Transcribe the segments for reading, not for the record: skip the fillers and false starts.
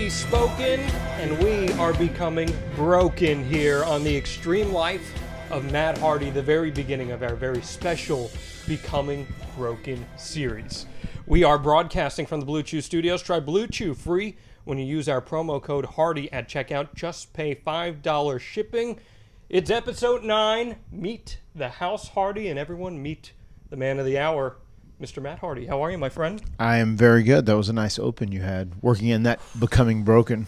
Spoken, and we are becoming broken here on the Extreme Life of Matt Hardy, the very beginning of our very special Becoming Broken series. We are broadcasting from the Blue Chew Studios. Try Blue Chew free when you use our promo code HARDY at checkout. Just pay $5 shipping. It's episode 9. Meet the House Hardy, and everyone meet the man of the hour, Mr. Matt Hardy. How are you, my friend? I am very good. That was a nice open you had, working in that Becoming Broken.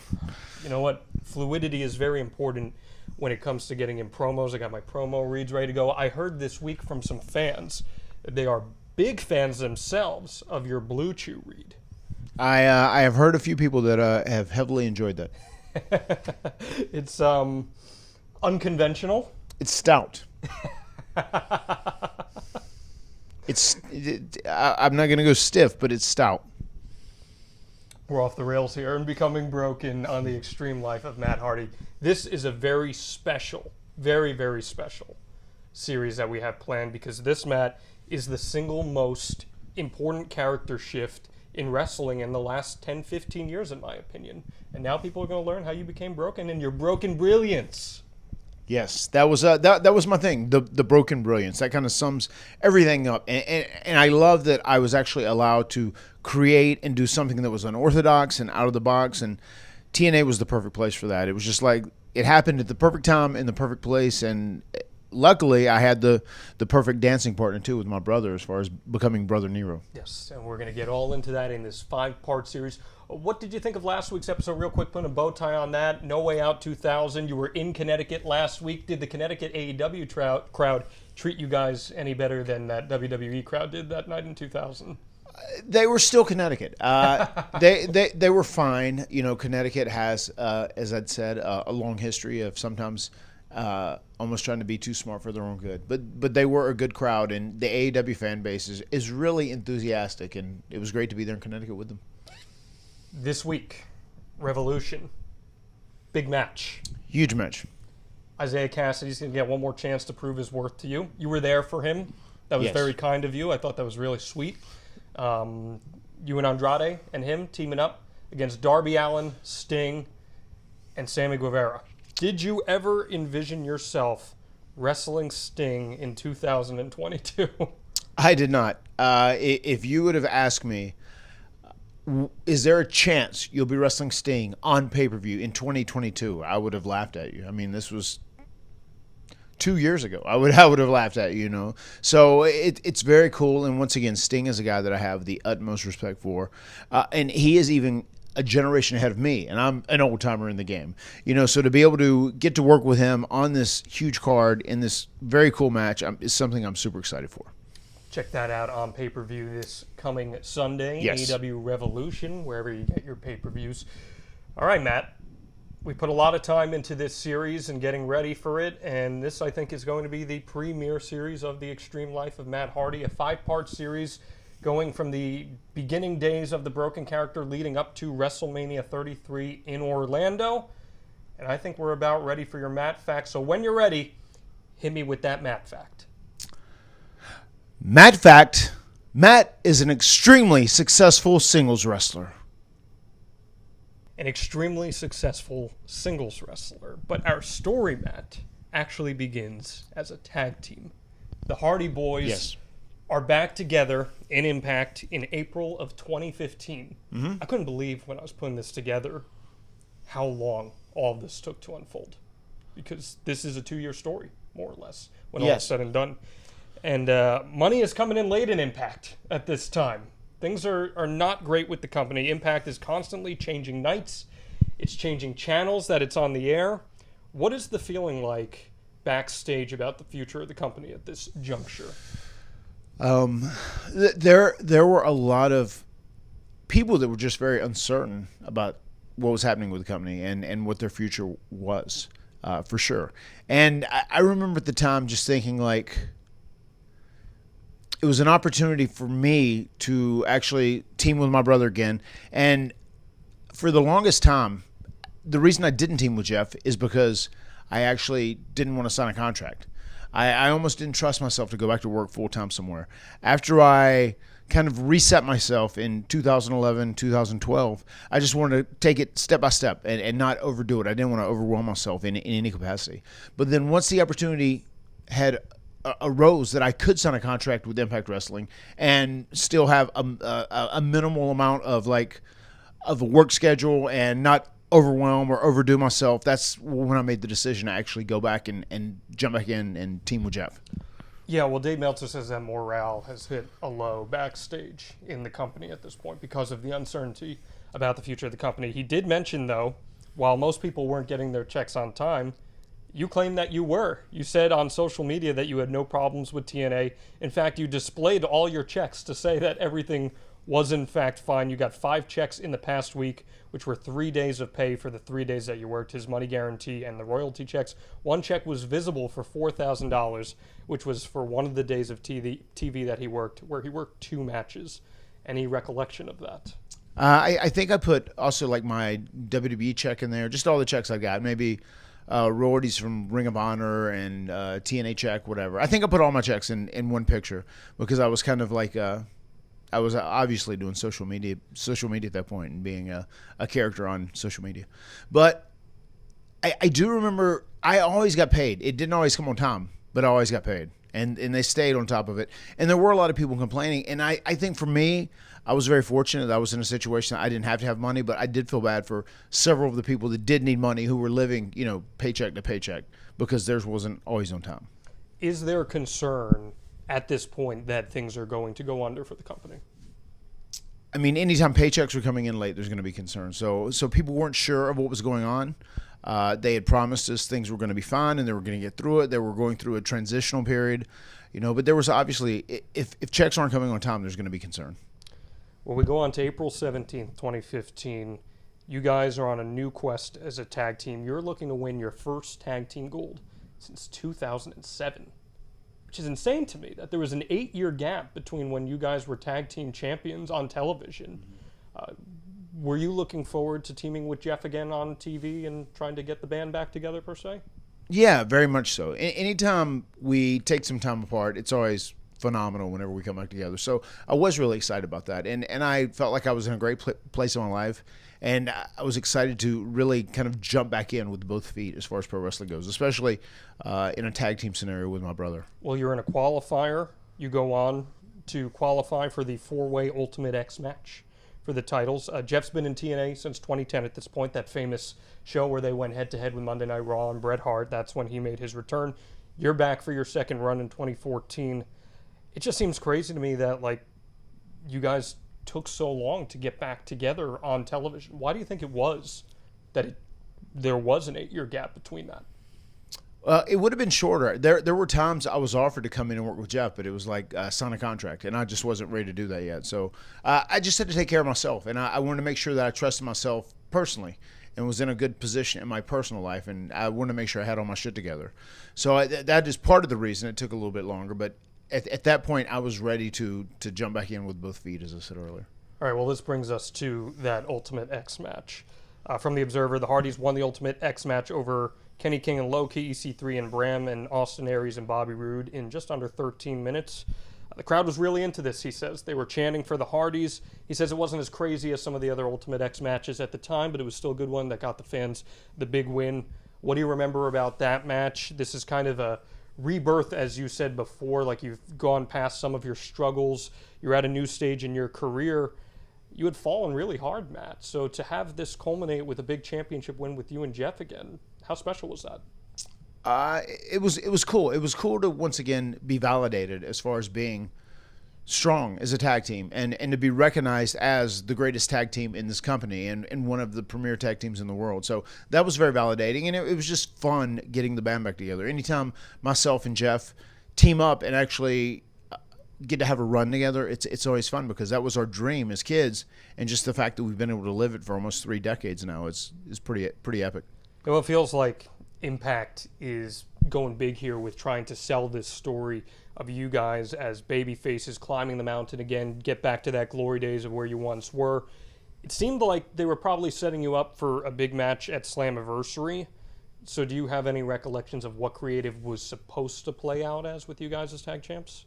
You know what? Fluidity is very important when it comes to getting in promos. I got my promo reads ready to go. I heard this week from some fans that they are big fans themselves of your Blue Chew read. I have heard a few people that have heavily enjoyed that. It's unconventional. It's stout. I'm not going to go stiff, but it's stout. We're off the rails here and Becoming Broken on the Extreme Life of Matt Hardy. This is a very special, very, very special series that we have planned because this, Matt, is the single most important character shift in wrestling in the last 10, 15 years, in my opinion. And now people are going to learn how you became broken and your broken brilliance. Yes, that was my thing, the broken brilliance. That kind of sums everything up. And I love that I was actually allowed to create and do something that was unorthodox and out of the box. And TNA was the perfect place for that. It was just like it happened at the perfect time in the perfect place. And luckily, I had the perfect dancing partner, too, with my brother as far as becoming Brother Nero. Yes, and we're going to get all into that in this 5-part series. What did you think of last week's episode? Real quick, putting a bow tie on that. No Way Out 2000. You were in Connecticut last week. Did the Connecticut AEW crowd treat you guys any better than that WWE crowd did that night in 2000? They were still Connecticut. They were fine. You know, Connecticut has, as I'd said, a long history of sometimes almost trying to be too smart for their own good. But they were a good crowd, and the AEW fan base is really enthusiastic, and it was great to be there in Connecticut with them. This week, Revolution. Big match. Huge match. Isaiah Cassidy's going to get one more chance to prove his worth to you. You were there for him. That was very kind of you. I thought that was really sweet. You and Andrade and him teaming up against Darby Allin, Sting, and Sammy Guevara. Did you ever envision yourself wrestling Sting in 2022? I did not. If you would have asked me, is there a chance you'll be wrestling Sting on pay-per-view in 2022? I would have laughed at you. I mean, this was 2 years ago. I would have laughed at you, you know. So it's very cool. And once again, Sting is a guy that I have the utmost respect for. And he is even a generation ahead of me, and I'm an old-timer in the game. You know, so to be able to get to work with him on this huge card in this very cool match is something I'm super excited for. Check that out on pay-per-view this coming Sunday. Yes. AEW Revolution, wherever you get your pay-per-views. All right, Matt. We put a lot of time into this series and getting ready for it, and this, I think, is going to be the premiere series of the Extreme Life of Matt Hardy, a 5-part series going from the beginning days of the broken character leading up to WrestleMania 33 in Orlando. And I think we're about ready for your Matt fact. So when you're ready, hit me with that Matt fact. Matt fact, Matt is an extremely successful singles wrestler. An extremely successful singles wrestler. But our story, Matt, actually begins as a tag team. The Hardy Boys are back together in Impact in April of 2015. Mm-hmm. I couldn't believe when I was putting this together how long all of this took to unfold. Because this is a 2-year story, more or less, when all is said and done. And money is coming in late in Impact at this time. Things are not great with the company. Impact is constantly changing nights. It's changing channels that it's on the air. What is the feeling like backstage about the future of the company at this juncture? There were a lot of people that were just very uncertain about what was happening with the company and what their future was, for sure. And I remember at the time just thinking, like, it was an opportunity for me to actually team with my brother again. And for the longest time, the reason I didn't team with Jeff is because I actually didn't want to sign a contract. I almost didn't trust myself to go back to work full-time somewhere. After I kind of reset myself in 2011, 2012, I just wanted to take it step by step and not overdo it. I didn't want to overwhelm myself in any capacity. But then once the opportunity had arose that I could sign a contract with Impact Wrestling and still have a minimal amount of a work schedule and not overwhelm or overdo myself, that's when I made the decision to actually go back and jump back in and team with Jeff. Yeah, well, Dave Meltzer says that morale has hit a low backstage in the company at this point because of the uncertainty about the future of the company. He did mention, though, while most people weren't getting their checks on time, you claimed that you were. You said on social media that you had no problems with TNA. In fact, you displayed all your checks to say that everything was in fact fine. You got 5 checks in the past week, which were 3 days of pay for the 3 days that you worked, his money guarantee and the royalty checks. One check was visible for $4,000, which was for one of the days of TV that he worked, where he worked 2 matches. Any recollection of that? I think I put also like my WWE check in there, just all the checks I got, maybe royalties from Ring of Honor and TNA check, whatever. I think I put all my checks in one picture because I was kind of like I was obviously doing social media at that point and being a character on social media. But I do remember I always got paid. It didn't always come on time, but I always got paid. And they stayed on top of it. And there were a lot of people complaining. And I think for me, I was very fortunate that I was in a situation that I didn't have to have money, but I did feel bad for several of the people that did need money who were living, paycheck to paycheck because theirs wasn't always on time. Is there a concern at this point that things are going to go under for the company? I mean, anytime paychecks were coming in late, there's going to be concern. So people weren't sure of what was going on. They had promised us things were going to be fine and they were going to get through it. They were going through a transitional period, but there was obviously, if checks aren't coming on time, there's going to be concern. Well, we go on to April 17th, 2015. You guys are on a new quest as a tag team. You're looking to win your first tag team gold since 2007, which is insane to me that there was an 8-year gap between when you guys were tag team champions on television. Were you looking forward to teaming with Jeff again on TV and trying to get the band back together, per se? Yeah, very much so. Anytime we take some time apart, it's always phenomenal whenever we come back together. So I was really excited about that. And I felt like I was in a great place in my life. And I was excited to really kind of jump back in with both feet as far as pro wrestling goes, especially in a tag team scenario with my brother. Well, you're in a qualifier. You go on to qualify for the 4-way Ultimate X match for the titles. Jeff's been in TNA since 2010 at this point, that famous show where they went head-to-head with Monday Night Raw and Bret Hart. That's when he made his return. You're back for your second run in 2014. It just seems crazy to me that, you guys took so long to get back together on television. Why do you think it was that there was an 8-year gap between that? It would have been shorter. There were times I was offered to come in and work with Jeff, but it was like sign a contract, and I just wasn't ready to do that yet. So I just had to take care of myself, and I wanted to make sure that I trusted myself personally and was in a good position in my personal life, and I wanted to make sure I had all my shit together. So that is part of the reason it took a little bit longer, but at that point, I was ready to jump back in with both feet, as I said earlier. All right, well, this brings us to that Ultimate X match. From the Observer, the Hardys won the Ultimate X match over Kenny King and Loki, EC3 and Bram, and Austin Aries and Bobby Roode in just under 13 minutes. The crowd was really into this, he says. They were chanting for the Hardys. He says it wasn't as crazy as some of the other Ultimate X matches at the time, but it was still a good one that got the fans the big win. What do you remember about that match? This is kind of a rebirth, as you said before, like you've gone past some of your struggles. You're at a new stage in your career. You had fallen really hard, Matt. So to have this culminate with a big championship win with you and Jeff again, how special was that? It was cool. It was cool to once again be validated as far as being strong as a tag team and to be recognized as the greatest tag team in this company and one of the premier tag teams in the world. So that was very validating, and it was just fun getting the band back together. Anytime myself and Jeff team up and actually get to have a run together, it's always fun because that was our dream as kids, and just the fact that we've been able to live it for almost 3 decades now is pretty epic. Well, it feels like Impact is going big here with trying to sell this story of you guys as baby faces climbing the mountain again, get back to that glory days of where you once were. It seemed like they were probably setting you up for a big match at Slammiversary. So do you have any recollections of what creative was supposed to play out as with you guys as tag champs?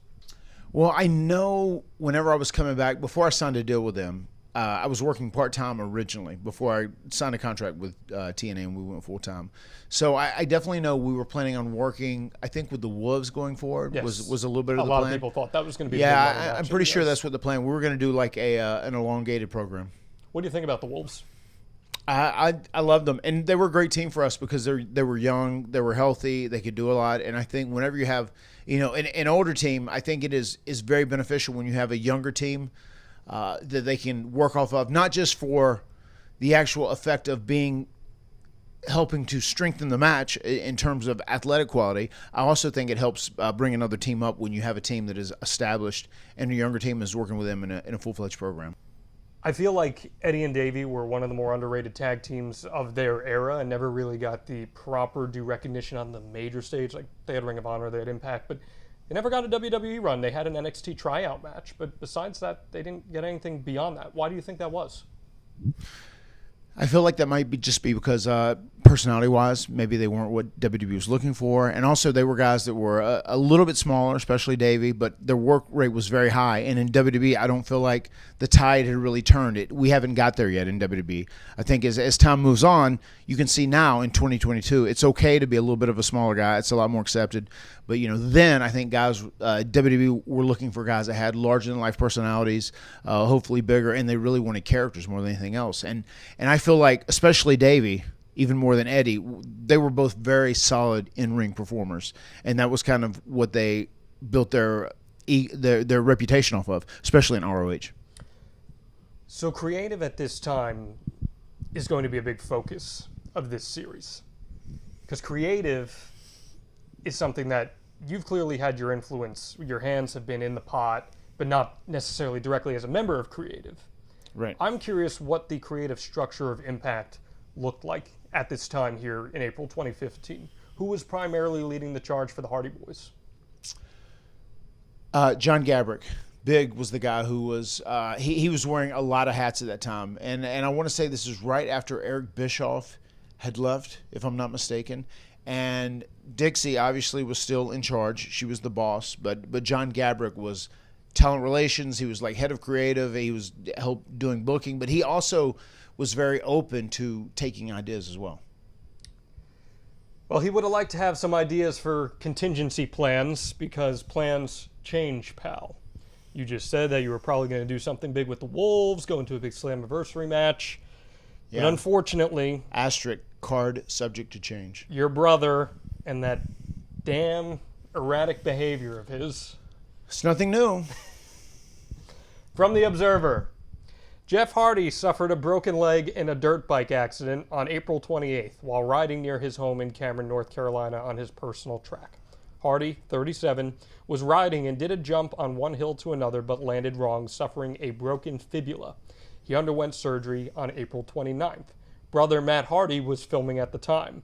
Well, I know whenever I was coming back, before I signed a deal with them, I was working part-time originally before I signed a contract with TNA and we went full-time. So I definitely know we were planning on working, I think, with the Wolves going forward. Yes. was a little bit of the plan. A lot plan. of people thought that was going to be I'm pretty sure that's what the plan. We were going to do like an elongated program. What do you think about the Wolves? I loved them, and they were a great team for us because they were young, they were healthy, they could do a lot. And I think whenever you have, an older team, I think it is very beneficial when you have a younger team that they can work off of, not just for the actual effect of helping to strengthen the match in terms of athletic quality. I also think it helps bring another team up when you have a team that is established and a younger team is working with them in a full-fledged program. I feel like Eddie and Davey were one of the more underrated tag teams of their era and never really got the proper due recognition on the major stage. Like, they had Ring of Honor, they had Impact, but they never got a WWE run. They had an NXT tryout match, but besides that, they didn't get anything beyond that. Why do you think that was? I feel like that might just be because personality-wise, maybe they weren't what WWE was looking for. And also they were guys that were a little bit smaller, especially Davey, but their work rate was very high. And in WWE, I don't feel like the tide had really turned. We haven't got there yet in WWE. I think as time moves on, you can see now in 2022, it's okay to be a little bit of a smaller guy. It's a lot more accepted. But, then I think guys, WWE were looking for guys that had larger-than-life personalities, hopefully bigger, and they really wanted characters more than anything else. And I feel like, especially Davey, even more than Eddie, they were both very solid in-ring performers, and that was kind of what they built their reputation off of, especially in ROH. So creative at this time is going to be a big focus of this series, because creative is something that you've clearly had your influence. Your hands have been in the pot, but not necessarily directly as a member of creative. Right. I'm curious what the creative structure of Impact looked like at this time here in April 2015. Who was primarily leading the charge for the Hardy Boys? John Gabrick. Big was the guy who was he was wearing a lot of hats at that time. And I want to say this is right after Eric Bischoff had left, if I'm not mistaken. And Dixie obviously was still in charge. She was the boss, but John Gabrick was talent relations. He was like head of creative. He was doing booking, but he also was very open to taking ideas as well. Well, he would have liked to have some ideas for contingency plans, because plans change, pal. You just said that you were probably going to do something big with the Wolves, go into a big Slammiversary match. Yeah. But unfortunately... Asterisk, card subject to change. Your brother and that damn erratic behavior of his... It's nothing new. From the Observer, Jeff Hardy suffered a broken leg in a dirt bike accident on April 28th while riding near his home in Cameron, North Carolina on his personal track. Hardy, 37, was riding and did a jump on one hill to another but landed wrong, suffering a broken fibula. He underwent surgery on April 29th. Brother Matt Hardy was filming at the time.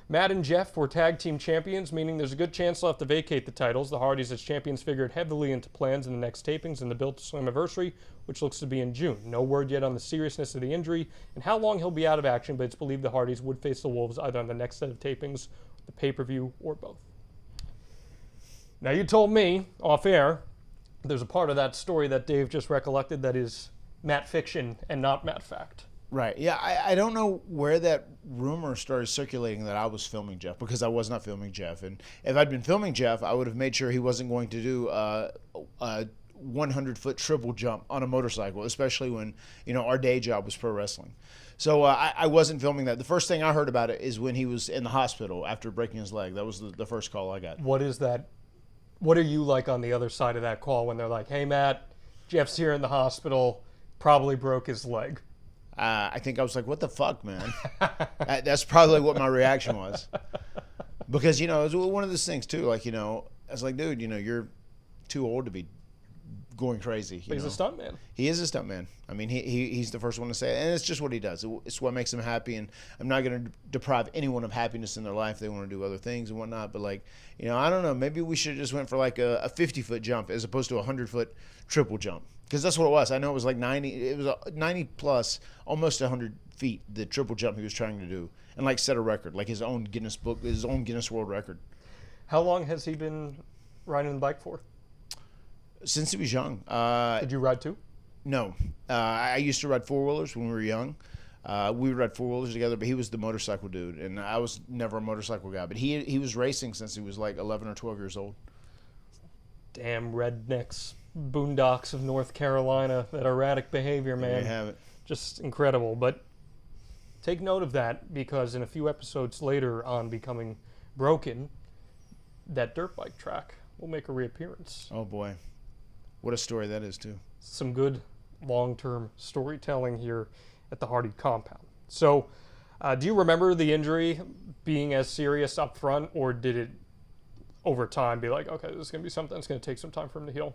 Matt and Jeff were tag team champions, meaning there's a good chance they'll have to vacate the titles. The Hardys as champions figured heavily into plans in the next tapings and the build to Slammiversary, which looks to be in June. No word yet on the seriousness of the injury and how long he'll be out of action, but it's believed the Hardys would face the Wolves either on the next set of tapings, the pay-per-view, or both. Now, you told me, off air, there's a part of that story that Dave just recollected that is Matt fiction and not Matt fact. Right. Yeah, I don't know where that rumor started circulating that I was filming Jeff, because I was not filming Jeff. And if I'd been filming Jeff, I would have made sure he wasn't going to do a 100-foot triple jump on a motorcycle, especially when, our day job was pro wrestling. So I wasn't filming that. The first thing I heard about it is when he was in the hospital after breaking his leg. That was the first call I got. What is that? What are you like on the other side of that call when they're like, hey, Matt, Jeff's here in the hospital, probably broke his leg? I think I was like, what the fuck, man? That's probably what my reaction was. Because, it was one of those things, too. Like, I was like, dude, you're too old to be going crazy. But he's a stuntman. He is a stuntman. I mean, he's the first one to say it, and it's just what he does. It's what makes him happy, and I'm not going to deprive anyone of happiness in their life. They want to do other things and whatnot, but like, I don't know. Maybe we should have just went for like a 50-foot jump as opposed to a 100-foot triple jump, because that's what it was. I know it was like 90. It was 90 plus, almost 100 feet. The triple jump he was trying to do, and like set a record, like his own Guinness World Record. How long has he been riding the bike for? Since he was young. Did you ride too? No. I used to ride four-wheelers when we were young. We would ride four-wheelers together, but he was the motorcycle dude, and I was never a motorcycle guy. But he was racing since he was like 11 or 12 years old. Damn rednecks, boondocks of North Carolina, that erratic behavior, man. There you have it. Just incredible. But take note of that, because in a few episodes later on Becoming Broken, that dirt bike track will make a reappearance. Oh, boy. What a story that is, too. Some good long-term storytelling here at the Hardy compound. So, do you remember the injury being as serious up front, or did it, over time, be like, okay, this is going to be something that's going to take some time for him to heal?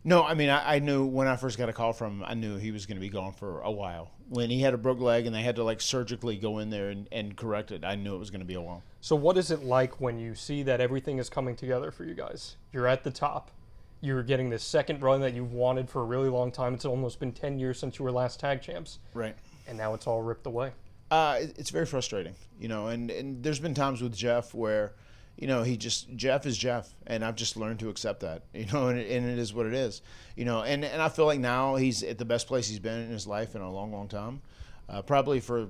No, I mean, I knew when I first got a call from him, I knew he was going to be gone for a while. When he had a broke leg and they had to, like, surgically go in there and correct it, I knew it was going to be a while. So what is it like when you see that everything is coming together for you guys? You're at the top. You're getting this second run that you've wanted for a really long time. It's almost been 10 years since you were last tag champs. Right. And now it's all ripped away. It's very frustrating, and there's been times with Jeff where, Jeff is Jeff, and I've just learned to accept that, and it is what it is, and I feel like now he's at the best place he's been in his life in a long, long time, probably for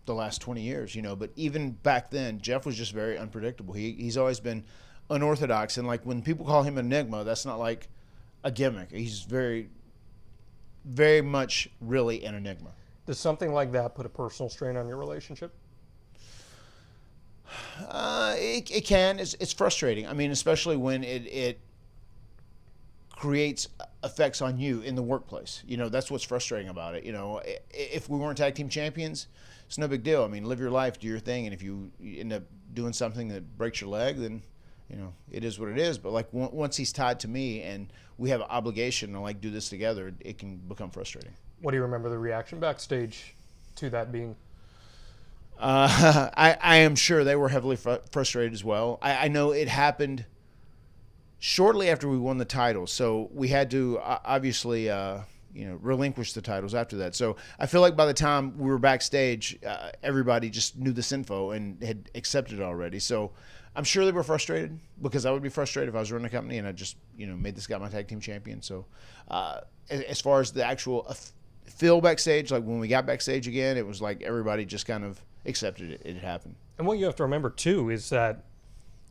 the last 20 years, but even back then, Jeff was just very unpredictable. He's always been unorthodox, and like when people call him an enigma, that's not like a gimmick. He's very, very much really an enigma. Does something like that put a personal strain on your relationship? It can. It's frustrating. I mean, especially when it creates effects on you in the workplace. That's what's frustrating about it. If we weren't tag team champions, it's no big deal. I mean, live your life, do your thing, and if you end up doing something that breaks your leg, then it is what it is. But like once he's tied to me and we have an obligation to like do this together, it can become frustrating. What do you remember the reaction backstage to that being? I am sure they were heavily frustrated as well. I know it happened shortly after we won the title, so we had to obviously relinquish the titles after that. So I feel like by the time we were backstage, everybody just knew this info and had accepted it already. So I'm sure they were frustrated, because I would be frustrated if I was running a company and I just made this guy my tag team champion. So as far as the actual feel backstage, like when we got backstage again, it was like everybody just kind of accepted it. It had happened. And what you have to remember too is that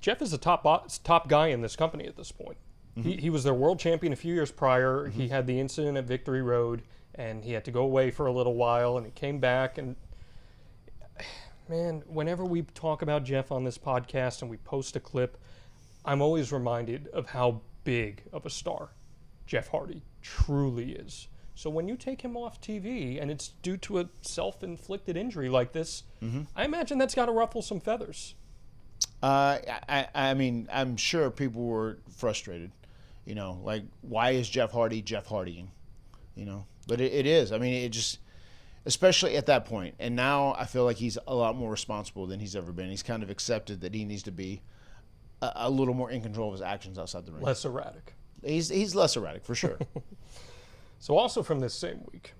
Jeff is the top guy in this company at this point. Mm-hmm. He was their world champion a few years prior. Mm-hmm. He had the incident at Victory Road, and he had to go away for a little while, and he came back. And man, whenever we talk about Jeff on this podcast and we post a clip, I'm always reminded of how big of a star Jeff Hardy truly is. So when you take him off TV and it's due to a self-inflicted injury like this, mm-hmm. I imagine that's got to ruffle some feathers. I mean, I'm sure people were frustrated. Like, why is Jeff Hardy Jeff Hardying? But it is. I mean, it just, especially at that point. And now I feel like he's a lot more responsible than he's ever been. He's kind of accepted that he needs to be a little more in control of his actions outside the ring. Less erratic. He's less erratic, for sure. So also from this same week,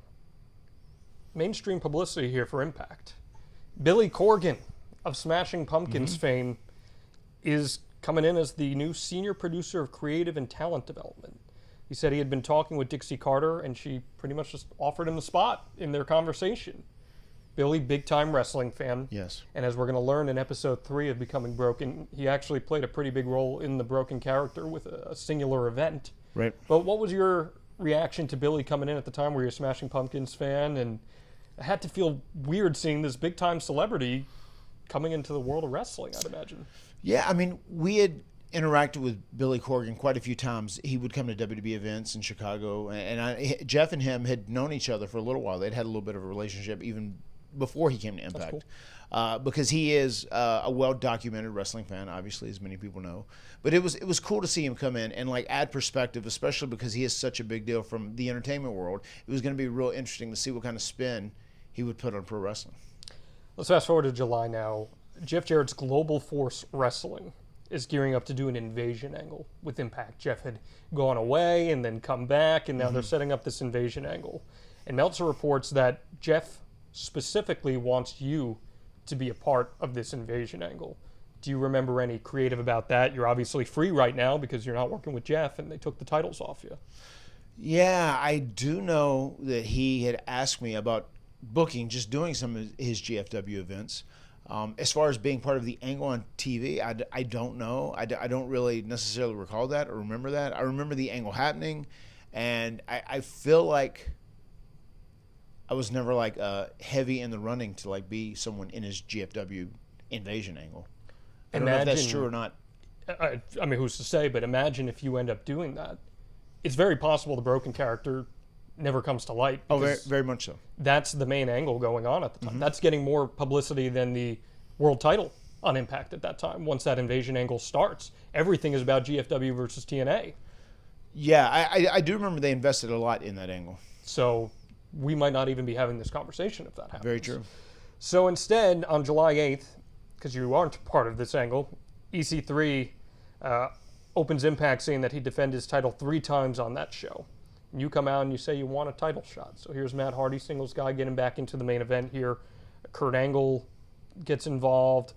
mainstream publicity here for Impact. Billy Corgan of Smashing Pumpkins mm-hmm. fame is coming in as the new senior producer of creative and talent development. He said he had been talking with Dixie Carter, and she pretty much just offered him the spot in their conversation. Billy, big-time wrestling fan. Yes. And as we're going to learn in episode 3 of Becoming Broken, he actually played a pretty big role in the Broken character with a singular event. Right. But what was your reaction to Billy coming in at the time? Were you a Smashing Pumpkins fan? And it had to feel weird seeing this big-time celebrity coming into the world of wrestling, I'd imagine. Yeah, I mean, we had interacted with Billy Corgan quite a few times. He would come to WWE events in Chicago, and Jeff and him had known each other for a little while. They'd had a little bit of a relationship even before he came to Impact. That's cool. Because he is a well-documented wrestling fan, obviously, as many people know. But it was cool to see him come in and like add perspective, especially because he is such a big deal from the entertainment world. It was going to be real interesting to see what kind of spin he would put on pro wrestling. Let's fast forward to July now. Jeff Jarrett's Global Force Wrestling is gearing up to do an invasion angle with Impact. Jeff had gone away and then come back, and now they're setting up this invasion angle. And Meltzer reports that Jeff specifically wants you to be a part of this invasion angle. Do you remember any creative about that? You're obviously free right now because you're not working with Jeff and they took the titles off you. Yeah, I do know that he had asked me about booking, just doing some of his GFW events. As far as being part of the angle on TV, I don't know. I don't really necessarily recall that or remember that. I remember the angle happening, and I feel like I was never like heavy in the running to like be someone in his GFW invasion angle. I don't know if that's true or not. I mean, who's to say? But imagine if you end up doing that. It's very possible the broken character never comes to light. Oh, very, very much so. That's the main angle going on at the time. That's getting more publicity than the world title on Impact at that time. Once that invasion angle starts, everything is about GFW versus TNA. Yeah, I do remember they invested a lot in that angle. So we might not even be having this conversation if that happens. Very true. So instead, on July 8th, because you aren't part of this angle, EC3 opens Impact saying that he defended his title 3 times on that show. And you come out and you say you want a title shot. So here's Matt Hardy, singles guy, getting back into the main event here. Kurt Angle gets involved.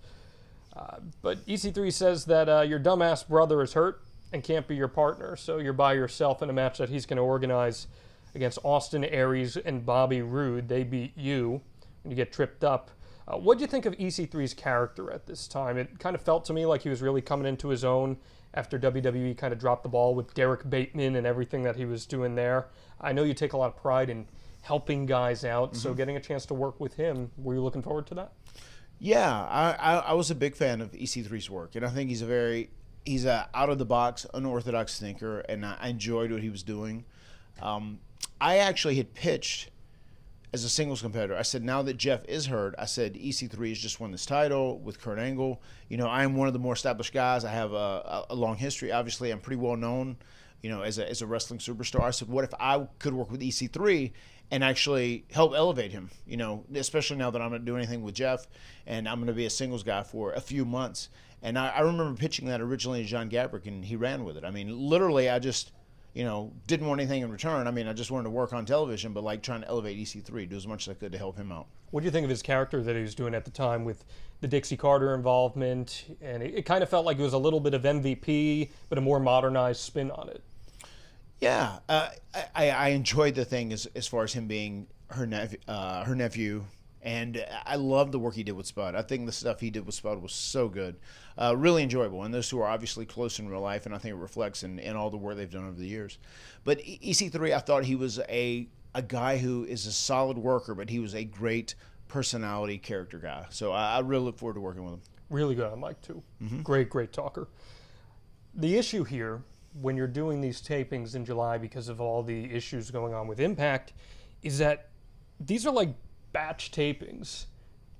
But EC3 says that your dumbass brother is hurt and can't be your partner. So you're by yourself in a match that he's going to organize against Austin Aries and Bobby Roode. They beat you when you get tripped up. What do you think of EC3's character at this time? It kind of felt to me like he was really coming into his own after WWE kind of dropped the ball with Derek Bateman and everything that he was doing there. I know you take a lot of pride in helping guys out, so getting a chance to work with him, were you looking forward to that? Yeah, I was a big fan of EC3's work, and I think he's a out-of-the-box, unorthodox thinker, and I enjoyed what he was doing. I actually had pitched as a singles competitor. I said, now that Jeff is hurt, I said, EC3 has just won this title with Kurt Angle. You know, I am one of the more established guys. I have a long history. Obviously, I'm pretty well known, you know, as a wrestling superstar. I said, what if I could work with EC3 and actually help elevate him, you know, especially now that I'm not doing anything with Jeff and I'm going to be a singles guy for a few months. And I remember pitching that originally to John Gabrick, and he ran with it. I mean, literally, I just, you know, didn't want anything in return. I mean, I just wanted to work on television, but like trying to elevate EC3, do as much as I could to help him out. What do you think of his character that he was doing at the time with the Dixie Carter involvement? And it kind of felt like it was a little bit of MVP, but a more modernized spin on it. Yeah, I enjoyed the thing as far as him being her nephew, and I love the work he did with Spud. I think the stuff he did with Spud was so good, really enjoyable. And those two are obviously close in real life, and I think it reflects in all the work they've done over the years. But EC3, I thought he was a guy who is a solid worker, but he was a great personality character guy. So I really look forward to working with him. Really good on mic, too. Great talker. The issue here, when you're doing these tapings in July because of all the issues going on with Impact, is that these are like batch tapings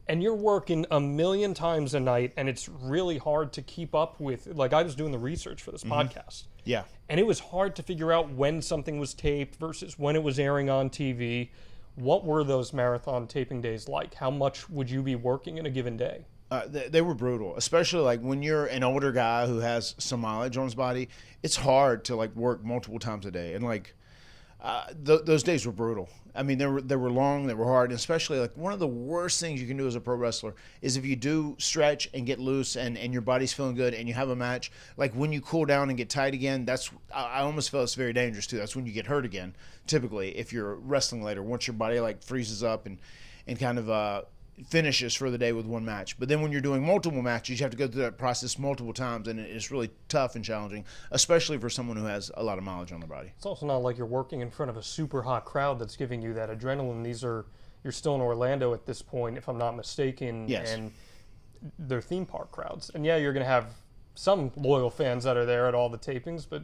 and you're working a million times a night, and it's really hard to keep up with. Like, I was doing the research for this podcast. Yeah. And it was hard to figure out when something was taped versus when it was airing on TV. What were those marathon taping days like? How much would you be working in a given day? They were brutal, especially like when you're an older guy who has some mileage on his body. It's hard to like work multiple times a day, and like those days were brutal. I mean, they were long, they were hard, and especially like one of the worst things you can do as a pro wrestler is if you do stretch and get loose and your body's feeling good and you have a match. Like when you cool down and get tight again, I almost feel it's very dangerous too. That's when you get hurt again. Typically, if you're wrestling later, once your body like freezes up and kind of finishes for the day with one match. But then when you're doing multiple matches, you have to go through that process multiple times, and it's really tough and challenging, especially for someone who has a lot of mileage on their body. It's also not like you're working in front of a super hot crowd that's giving you that adrenaline. You're still in Orlando at this point, if I'm not mistaken. Yes. And they're theme park crowds. And yeah, you're going to have some loyal fans that are there at all the tapings, but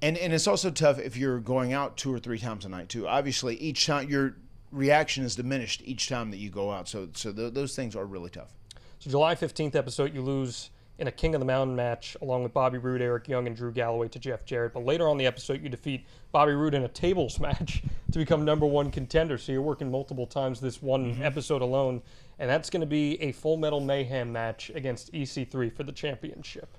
and it's also tough if you're going out 2 or 3 times a night too. Obviously, each time reaction is diminished each time that you go out. So those things are really tough. So July 15th episode, you lose in a King of the Mountain match along with Bobby Roode, Eric Young, and Drew Galloway to Jeff Jarrett. But later on the episode, you defeat Bobby Roode in a tables match to become #1 contender. So you're working multiple times this one episode alone. And that's going to be a Full Metal Mayhem match against EC3 for the championship.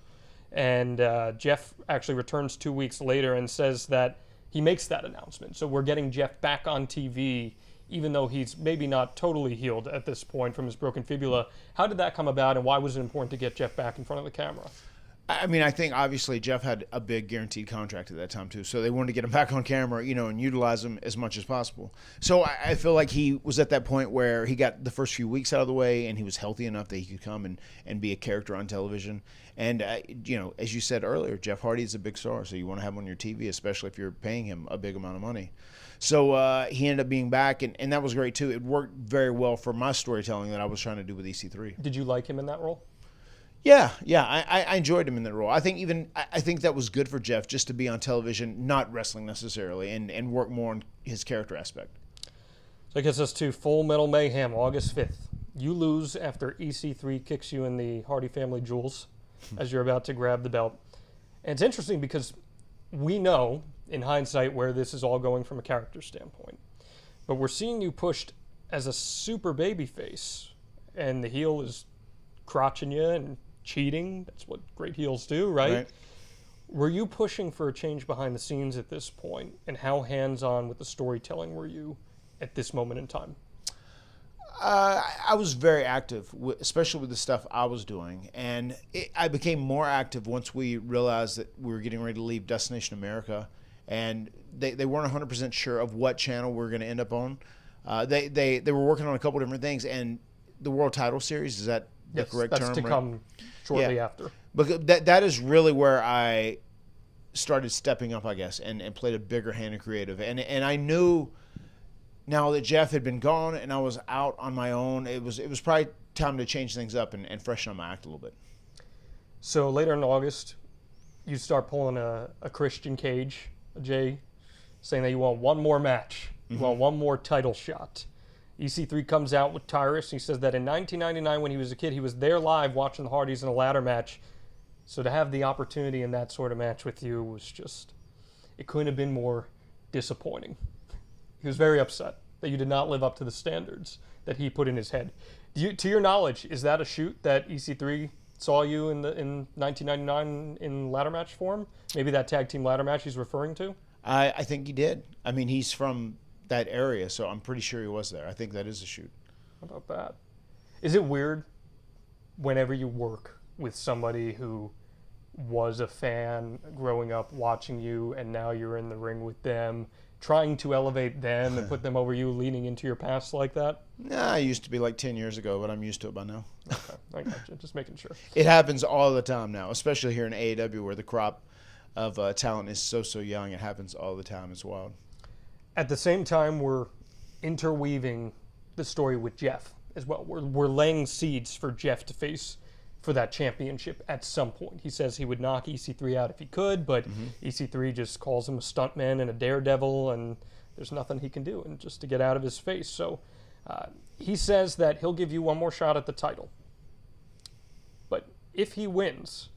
And Jeff actually returns 2 weeks later and says that he makes that announcement. So we're getting Jeff back on TV, even though he's maybe not totally healed at this point from his broken fibula. How did that come about, and why was it important to get Jeff back in front of the camera? I mean, I think obviously Jeff had a big guaranteed contract at that time too, so they wanted to get him back on camera, and utilize him as much as possible. So I feel like he was at that point where he got the first few weeks out of the way, and he was healthy enough that he could come and be a character on television. And as you said earlier, Jeff Hardy is a big star, so you want to have him on your TV, especially if you're paying him a big amount of money. So he ended up being back, and that was great too. It worked very well for my storytelling that I was trying to do with EC3. Did you like him in that role? Yeah, I enjoyed him in that role. I think that was good for Jeff, just to be on television, not wrestling necessarily, and work more on his character aspect. So that gets us to Full Metal Mayhem, August 5th. You lose after EC3 kicks you in the Hardy family jewels as you're about to grab the belt. And it's interesting because we know, in hindsight, where this is all going from a character standpoint. But we're seeing you pushed as a super baby face, and the heel is crotching you and cheating. That's what great heels do, right? Were you pushing for a change behind the scenes at this point, and how hands-on with the storytelling were you at this moment in time? I was very active, especially with the stuff I was doing. And I became more active once we realized that we were getting ready to leave Destination America. And they weren't 100% sure of what channel we were going to end up on. They were working on a couple different things. And the World Title Series, is that the correct term? Yes, that's to come shortly after. But that is really where I started stepping up, I guess, and played a bigger hand in creative. And I knew now that Jeff had been gone and I was out on my own, it was probably time to change things up and freshen up my act a little bit. So later in August, you start pulling a Christian Cage, Jay, saying that you want one more match. You want one more title shot. EC3 comes out with Tyrus. He says that in 1999, when he was a kid, he was there live watching the Hardys in a ladder match. So to have the opportunity in that sort of match with you was just, it couldn't have been more disappointing. He was very upset that you did not live up to the standards that he put in his head. To your knowledge, is that a shoot that EC3 saw you in 1999 in ladder match form? Maybe that tag team ladder match he's referring to? I think he did. I mean, he's from that area, so I'm pretty sure he was there. I think that is a shoot. How about that? Is it weird whenever you work with somebody who was a fan growing up watching you and now you're in the ring with them, trying to elevate them and put them over you, leaning into your past like that? Nah, I used to be like 10 years ago, but I'm used to it by now. Okay, I got you. Just making sure. It happens all the time now, especially here in AEW where the crop of talent is so young. It happens all the time. It's wild. At the same time, we're interweaving the story with Jeff as well. We're laying seeds for Jeff to face for that championship at some point. He says he would knock EC3 out if he could, but EC3 just calls him a stuntman and a daredevil, and there's nothing he can do and just to get out of his face. So he says that he'll give you one more shot at the title. But if he wins,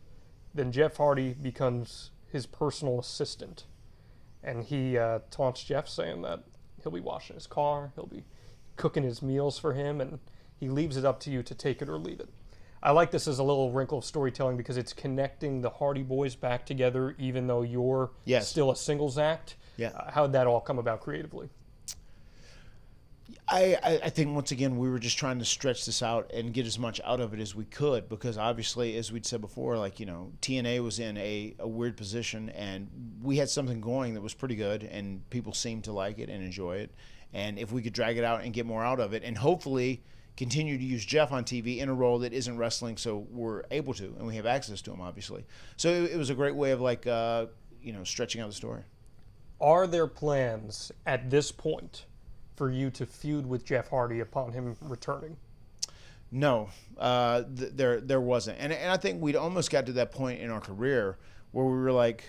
then Jeff Hardy becomes his personal assistant. And he taunts Jeff, saying that he'll be washing his car, he'll be cooking his meals for him, and he leaves it up to you to take it or leave it. I like this as a little wrinkle of storytelling because it's connecting the Hardy Boys back together, even though you're still a singles act. Yeah. How'd that all come about creatively? I think, once again, we were just trying to stretch this out and get as much out of it as we could because, obviously, as we'd said before, TNA was in a weird position, and we had something going that was pretty good, and people seemed to like it and enjoy it. And if we could drag it out and get more out of it and hopefully continue to use Jeff on TV in a role that isn't wrestling, so we're able to, and we have access to him, obviously. So it was a great way of, stretching out the story. Are there plans at this point for you to feud with Jeff Hardy upon him returning? No, there wasn't. And I think we'd almost got to that point in our career where we were like,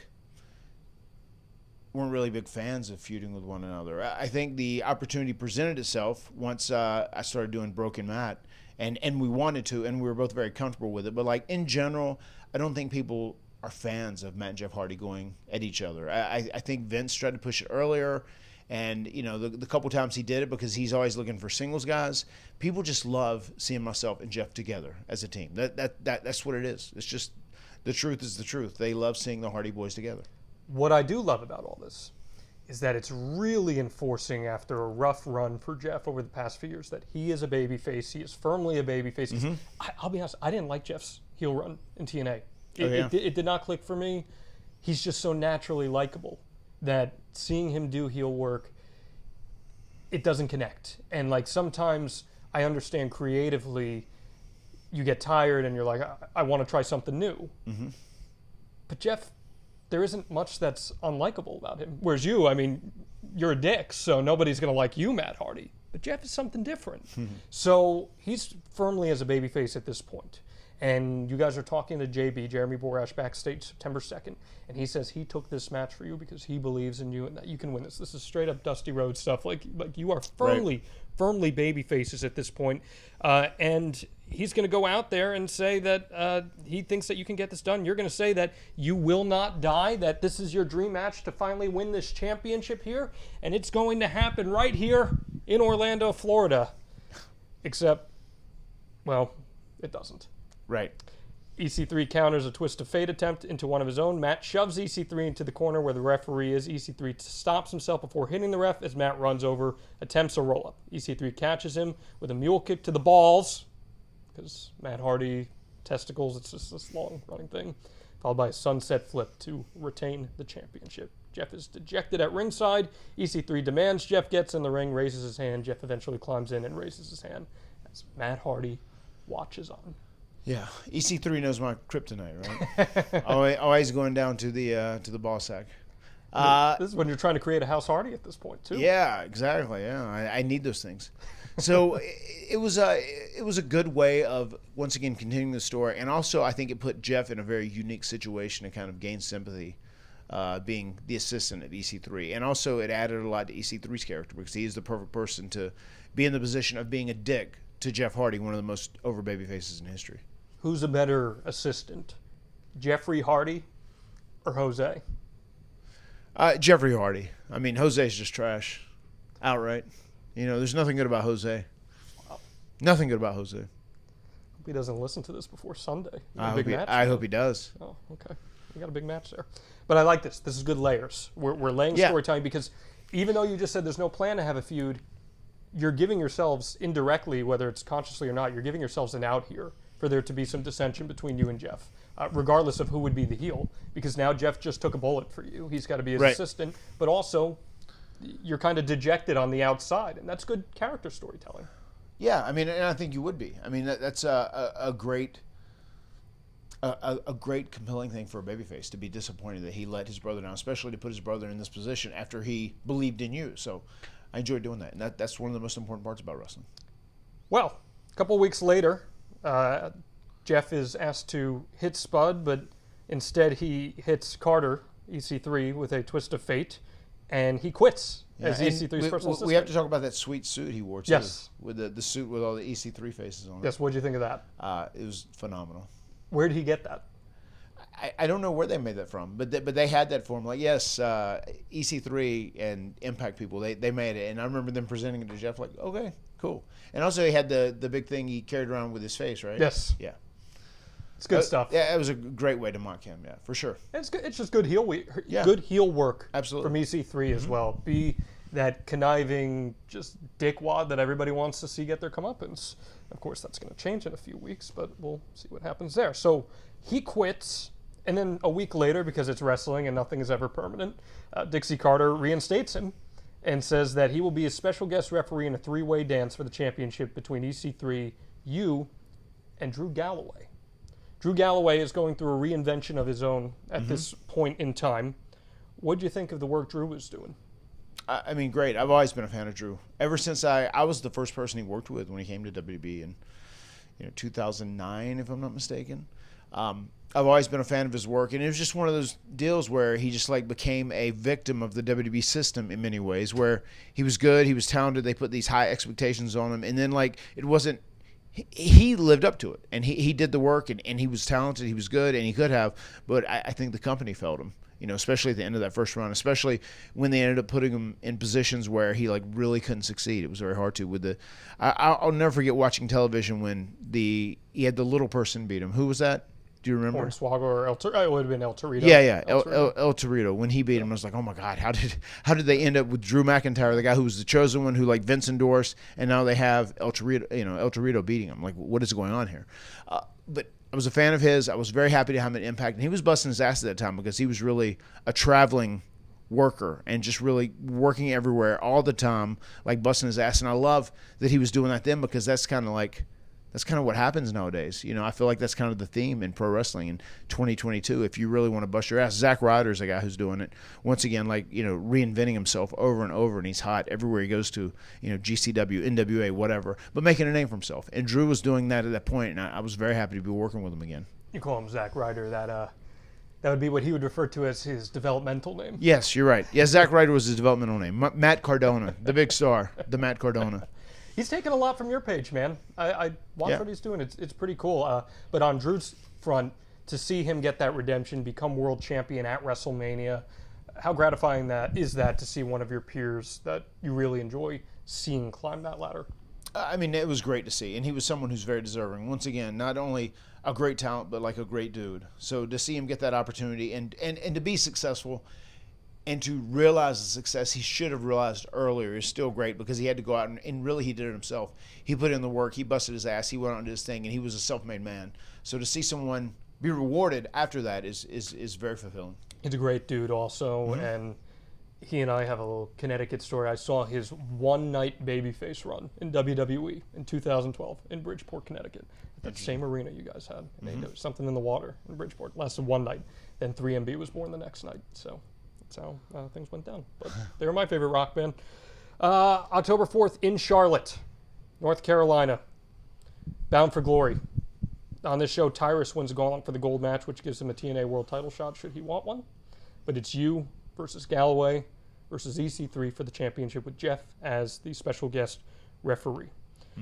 weren't really big fans of feuding with one another. I think the opportunity presented itself once I started doing Broken Matt, and we wanted to, and we were both very comfortable with it. But like in general, I don't think people are fans of Matt and Jeff Hardy going at each other. I think Vince tried to push it earlier, and you know the couple times he did it, because he's always looking for singles guys. People just love seeing myself and Jeff together as a team. That's what it is. It's just the truth is the truth. They love seeing the Hardy Boys together. What I do love about all this is that it's really enforcing, after a rough run for Jeff over the past few years, that he is a babyface. He is firmly a babyface. Mm-hmm. I'll be honest, I didn't like Jeff's heel run in TNA. It did not click for me. He's just so naturally likable that seeing him do heel work, it doesn't connect. And like sometimes I understand creatively you get tired and you're like, I want to try something new. Mm-hmm. But Jeff, there isn't much that's unlikable about him. Whereas you, I mean, you're a dick, so nobody's going to like you, Matt Hardy. But Jeff is something different. Mm-hmm. So he's firmly as a babyface at this point. And you guys are talking to JB, Jeremy Borash, backstage September 2nd, and he says he took this match for you because he believes in you and that you can win this. This is straight up Dusty Rhodes stuff. Like you are firmly baby faces at this point. And he's going to go out there and say that he thinks that you can get this done. You're going to say that you will not die, that this is your dream match to finally win this championship here, and it's going to happen right here in Orlando, Florida. Except, well, it doesn't. Right. EC3 counters a twist of fate attempt into one of his own. Matt shoves EC3 into the corner where the referee is. EC3 stops himself before hitting the ref as Matt runs over, attempts a roll-up. EC3 catches him with a mule kick to the balls, because Matt Hardy, testicles, it's just this long-running thing, followed by a sunset flip to retain the championship. Jeff is dejected at ringside. EC3 demands Jeff gets in the ring, raises his hand. Jeff eventually climbs in and raises his hand as Matt Hardy watches on. Yeah, EC3 knows my kryptonite, right? always going down to the ball sack. This is when you're trying to create a House Hardy at this point, too. Yeah, exactly. Yeah, I need those things. So it was a good way of once again continuing the story, and also I think it put Jeff in a very unique situation to kind of gain sympathy, being the assistant of EC3, and also it added a lot to EC3's character because he is the perfect person to be in the position of being a dick to Jeff Hardy, one of the most over baby faces in history. Who's a better assistant, Jeffrey Hardy or Jose? Jeffrey Hardy. I mean, Jose's just trash, outright. You know, there's nothing good about Jose. Wow. Nothing good about Jose. Hope he doesn't listen to this before Sunday. I hope he does. Oh, okay. We got a big match there. But I like this. This is good layers. We're laying storytelling because even though you just said there's no plan to have a feud, you're giving yourselves indirectly, whether it's consciously or not, you're giving yourselves an out here for there to be some dissension between you and Jeff, regardless of who would be the heel. Because now Jeff just took a bullet for you. He's got to be his assistant. But also, you're kind of dejected on the outside. And that's good character storytelling. Yeah, I mean, and I think you would be. I mean, that's a great compelling thing for a babyface, to be disappointed that he let his brother down, especially to put his brother in this position after he believed in you. So I enjoyed doing that, and that's one of the most important parts about wrestling. Well, a couple of weeks later, Jeff is asked to hit Spud, but instead he hits Carter, EC3, with a twist of fate, and he quits as EC3's personal assistant. We have to talk about that sweet suit he wore, too. Yes. With the suit with all the EC3 faces on it. Yes, what did you think of that? It was phenomenal. Where did he get that? I don't know where they made that from, but they had that for him. Like, yes, EC3 and Impact people, they made it. And I remember them presenting it to Jeff like, okay, cool. And also he had the big thing he carried around with his face, right? Yes. Yeah. It's good stuff. Yeah, it was a great way to mock him, yeah, for sure. It's good. It's just good heel work Absolutely. from EC3 as well. Be that conniving just dickwad that everybody wants to see get their comeuppance. Of course, that's going to change in a few weeks, but we'll see what happens there. So he quits, and then a week later, because it's wrestling and nothing is ever permanent, Dixie Carter reinstates him and says that he will be a special guest referee in a three-way dance for the championship between EC3, you, and Drew Galloway. Drew Galloway is going through a reinvention of his own at this point in time. What do you think of the work Drew was doing? I mean, great. I've always been a fan of Drew. Ever since I was the first person he worked with when he came to WB in 2009, if I'm not mistaken. I've always been a fan of his work, and it was just one of those deals where he just like became a victim of the WWE system in many ways, where he was good, he was talented, they put these high expectations on him, and then like it wasn't, he lived up to it, and he did the work, and he was talented, he was good, and he could have, but I think the company failed him, you know, especially at the end of that first run, especially when they ended up putting him in positions where he like really couldn't succeed. It was very hard to with the, I'll never forget watching television when he had the little person beat him. Who was that? Do you remember? Hornswoggle or it would have been El Torito. Yeah. El Torito. When he beat him, I was like, oh my God, how did they end up with Drew McIntyre, the guy who was the chosen one, who like Vince endorsed, and now they have El Torito beating him. Like, what is going on here? But I was a fan of his. I was very happy to have an impact, and he was busting his ass at that time because he was really a traveling worker and just really working everywhere all the time, like busting his ass. And I love that he was doing that then, because that's kind of what happens nowadays. You know, I feel like that's kind of the theme in pro wrestling in 2022. If you really want to bust your ass, Zack Ryder's a guy who's doing it once again, like, you know, reinventing himself over and over, and he's hot everywhere he goes to, you know, GCW, NWA, whatever, but making a name for himself. And Drew was doing that at that point, and I was very happy to be working with him again. You call him Zack Ryder. That would be what he would refer to as his developmental name. Yes, you're right. Yeah, Zack Ryder was his developmental name. Matt Cardona, the big star, the Matt Cardona. He's taken a lot from your page, man. I watch what he's doing. It's pretty cool. But on Drew's front, to see him get that redemption, become world champion at WrestleMania, how gratifying that is that to see one of your peers that you really enjoy seeing climb that ladder? I mean, it was great to see, and he was someone who's very deserving. Once again, not only a great talent, but like a great dude. So to see him get that opportunity and to be successful, and to realize the success he should have realized earlier is still great, because he had to go out and really he did it himself. He put in the work, he busted his ass, he went on and did his thing, and he was a self-made man. So to see someone be rewarded after that is very fulfilling. He's a great dude also, and he and I have a little Connecticut story. I saw his one-night babyface run in WWE in 2012 in Bridgeport, Connecticut. That same arena you guys had. And there was something in the water in Bridgeport. Lasted one night. Then 3MB was born the next night. So that's how things went down. But they were my favorite rock band. October 4th in Charlotte, North Carolina. Bound for Glory. On this show, Tyrus wins a gauntlet for the gold match, which gives him a TNA World title shot should he want one. But it's you versus Galloway versus EC3 for the championship, with Jeff as the special guest referee.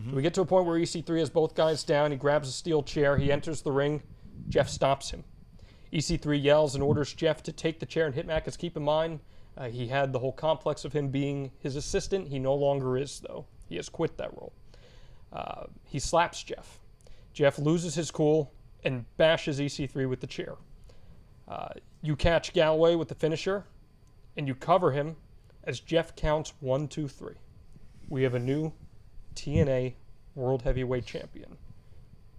So we get to a point where EC3 has both guys down. He grabs a steel chair. He enters the ring. Jeff stops him. EC3 yells and orders Jeff to take the chair and hit Mac. Because keep in mind, he had the whole complex of him being his assistant. He no longer is, though. He has quit that role. He slaps Jeff. Jeff loses his cool and bashes EC3 with the chair. You catch Galloway with the finisher, and you cover him as Jeff counts 1, 2, 3. We have a new TNA World Heavyweight Champion.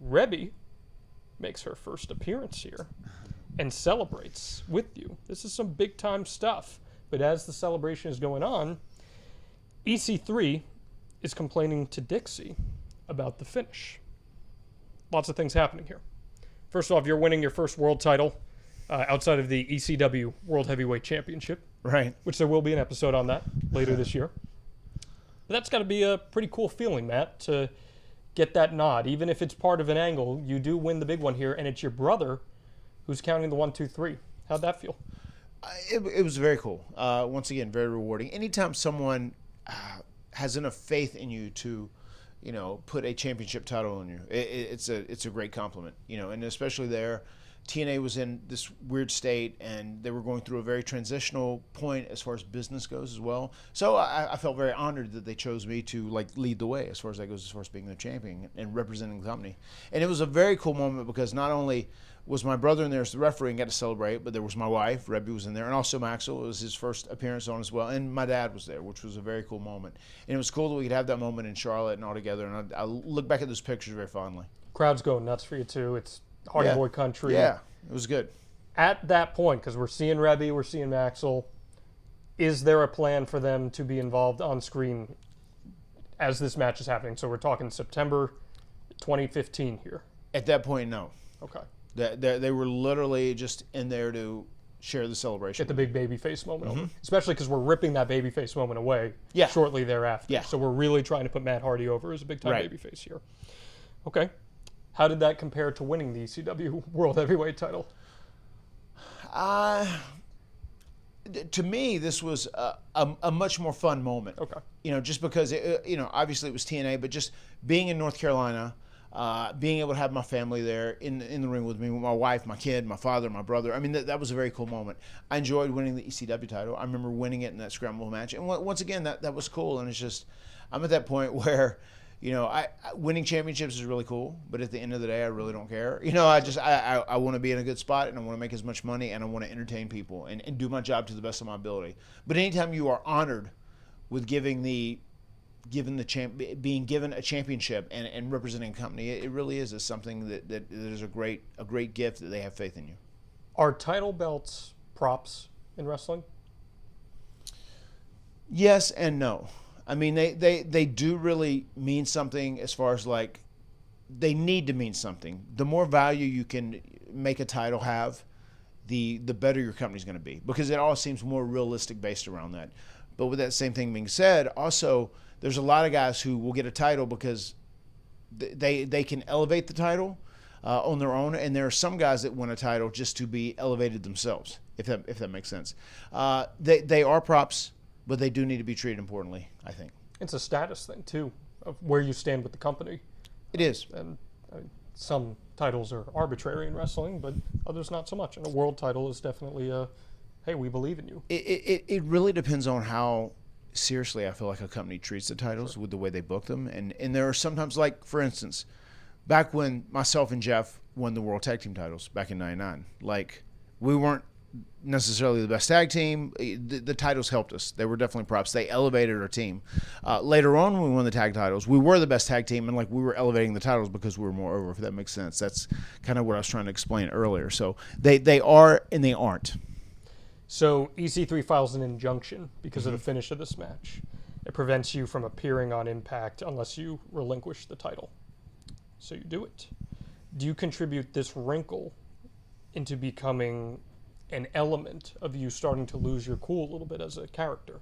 Reby makes her first appearance here and celebrates with you. This is some big-time stuff. But as the celebration is going on, EC3 is complaining to Dixie about the finish. Lots of things happening here. First off, you're winning your first world title outside of the ECW World Heavyweight Championship. Right. Which there will be an episode on that later this year. But that's got to be a pretty cool feeling, Matt, to get that nod. Even if it's part of an angle, you do win the big one here, and it's your brother who's counting the 1, 2, 3. How'd that feel? It was very cool. Once again, very rewarding. Anytime someone has enough faith in you to, you know, put a championship title on you, it's a great compliment. You know, and especially there, TNA was in this weird state, and they were going through a very transitional point as far as business goes as well. So I felt very honored that they chose me to like lead the way as far as that goes, as far as being the champion and representing the company. And it was a very cool moment because not only was my brother in there as the referee and got to celebrate, but there was my wife, Reby was in there, and also Maxwell. It was his first appearance on as well, and my dad was there, which was a very cool moment. And it was cool that we could have that moment in Charlotte and all together, and I look back at those pictures very fondly. Crowd's going nuts for you, too. It's Hardy Boy country. Yeah, it was good. At that point, because we're seeing Reby, we're seeing Maxwell, is there a plan for them to be involved on screen as this match is happening? So we're talking September 2015 here. At that point, no. Okay. They were literally just in there to share the celebration. Get the big babyface moment over. Especially because we're ripping that babyface moment away shortly thereafter. Yeah. So we're really trying to put Matt Hardy over as a big-time babyface here. Okay. How did that compare to winning the ECW World Heavyweight title? To me, this was a much more fun moment. Okay. Just because, obviously it was TNA, but just being in North Carolina, being able to have my family there in the ring with me, with my wife, my kid, my father, my brother. I mean, that was a very cool moment. I enjoyed winning the ECW title. I remember winning it in that scramble match. And once again, that was cool. And it's just, I'm at that point where, winning championships is really cool, but at the end of the day, I really don't care. I want to be in a good spot, and I want to make as much money, and I want to entertain people and do my job to the best of my ability. But anytime you are honored with being given a championship and representing a company, it really is something that is a great gift that they have faith in you. Are title belts props in wrestling? Yes and no. I mean, they do really mean something as far as like they need to mean something. The more value you can make a title have, the better your company's going to be, because it all seems more realistic based around that. But with that same thing being said, also there's a lot of guys who will get a title because they can elevate the title on their own, and there are some guys that win a title just to be elevated themselves, if that makes sense. They are props, but they do need to be treated importantly, I think. It's a status thing, too, of where you stand with the company. It is. And some titles are arbitrary in wrestling, but others not so much. And a world title is definitely hey, we believe in you. It really depends on how seriously I feel like a company treats the titles with the way they book them. And there are sometimes, like, for instance, back when myself and Jeff won the World Tag Team titles back in '99, like, we weren't necessarily the best tag team. The titles helped us. They were definitely props. They elevated our team. Later on, when we won the tag titles, we were the best tag team, and like we were elevating the titles because we were more over, if that makes sense. That's kind of what I was trying to explain earlier. So they are and they aren't. So EC3 files an injunction because of the finish of this match. It prevents you from appearing on Impact unless you relinquish the title. So you do it. Do you contribute this wrinkle into becoming an element of you starting to lose your cool a little bit as a character?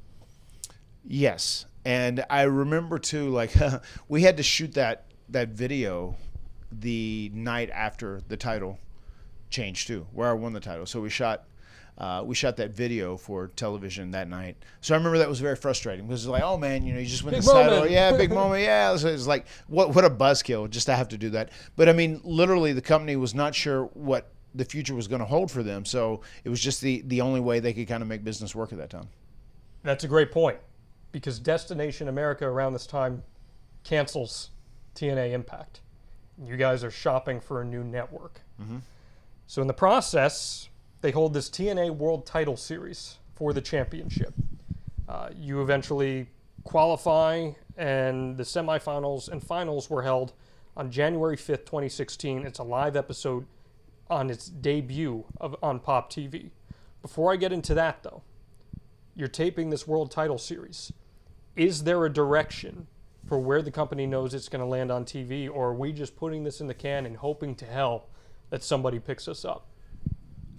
Yes. And I remember too, like, we had to shoot that video the night after the title change too, where I won the title. So we shot that video for television that night. So I remember that was very frustrating because it's like, oh man, you just win this title. Yeah, big moment. Yeah. So it's like, what a buzzkill just to have to do that. But I mean, literally the company was not sure what the future was going to hold for them. So it was just the only way they could kind of make business work at that time. That's a great point, because Destination America around this time cancels TNA Impact. You guys are shopping for a new network. Mm-hmm. So in the process, they hold this TNA World Title Series for the championship. You eventually qualify, and the semifinals and finals were held on January 5th, 2016. It's a live episode on its debut on Pop TV. Before I get into that, though, you're taping this World Title Series. Is there a direction for where the company knows it's going to land on TV, or are we just putting this in the can and hoping to hell that somebody picks us up?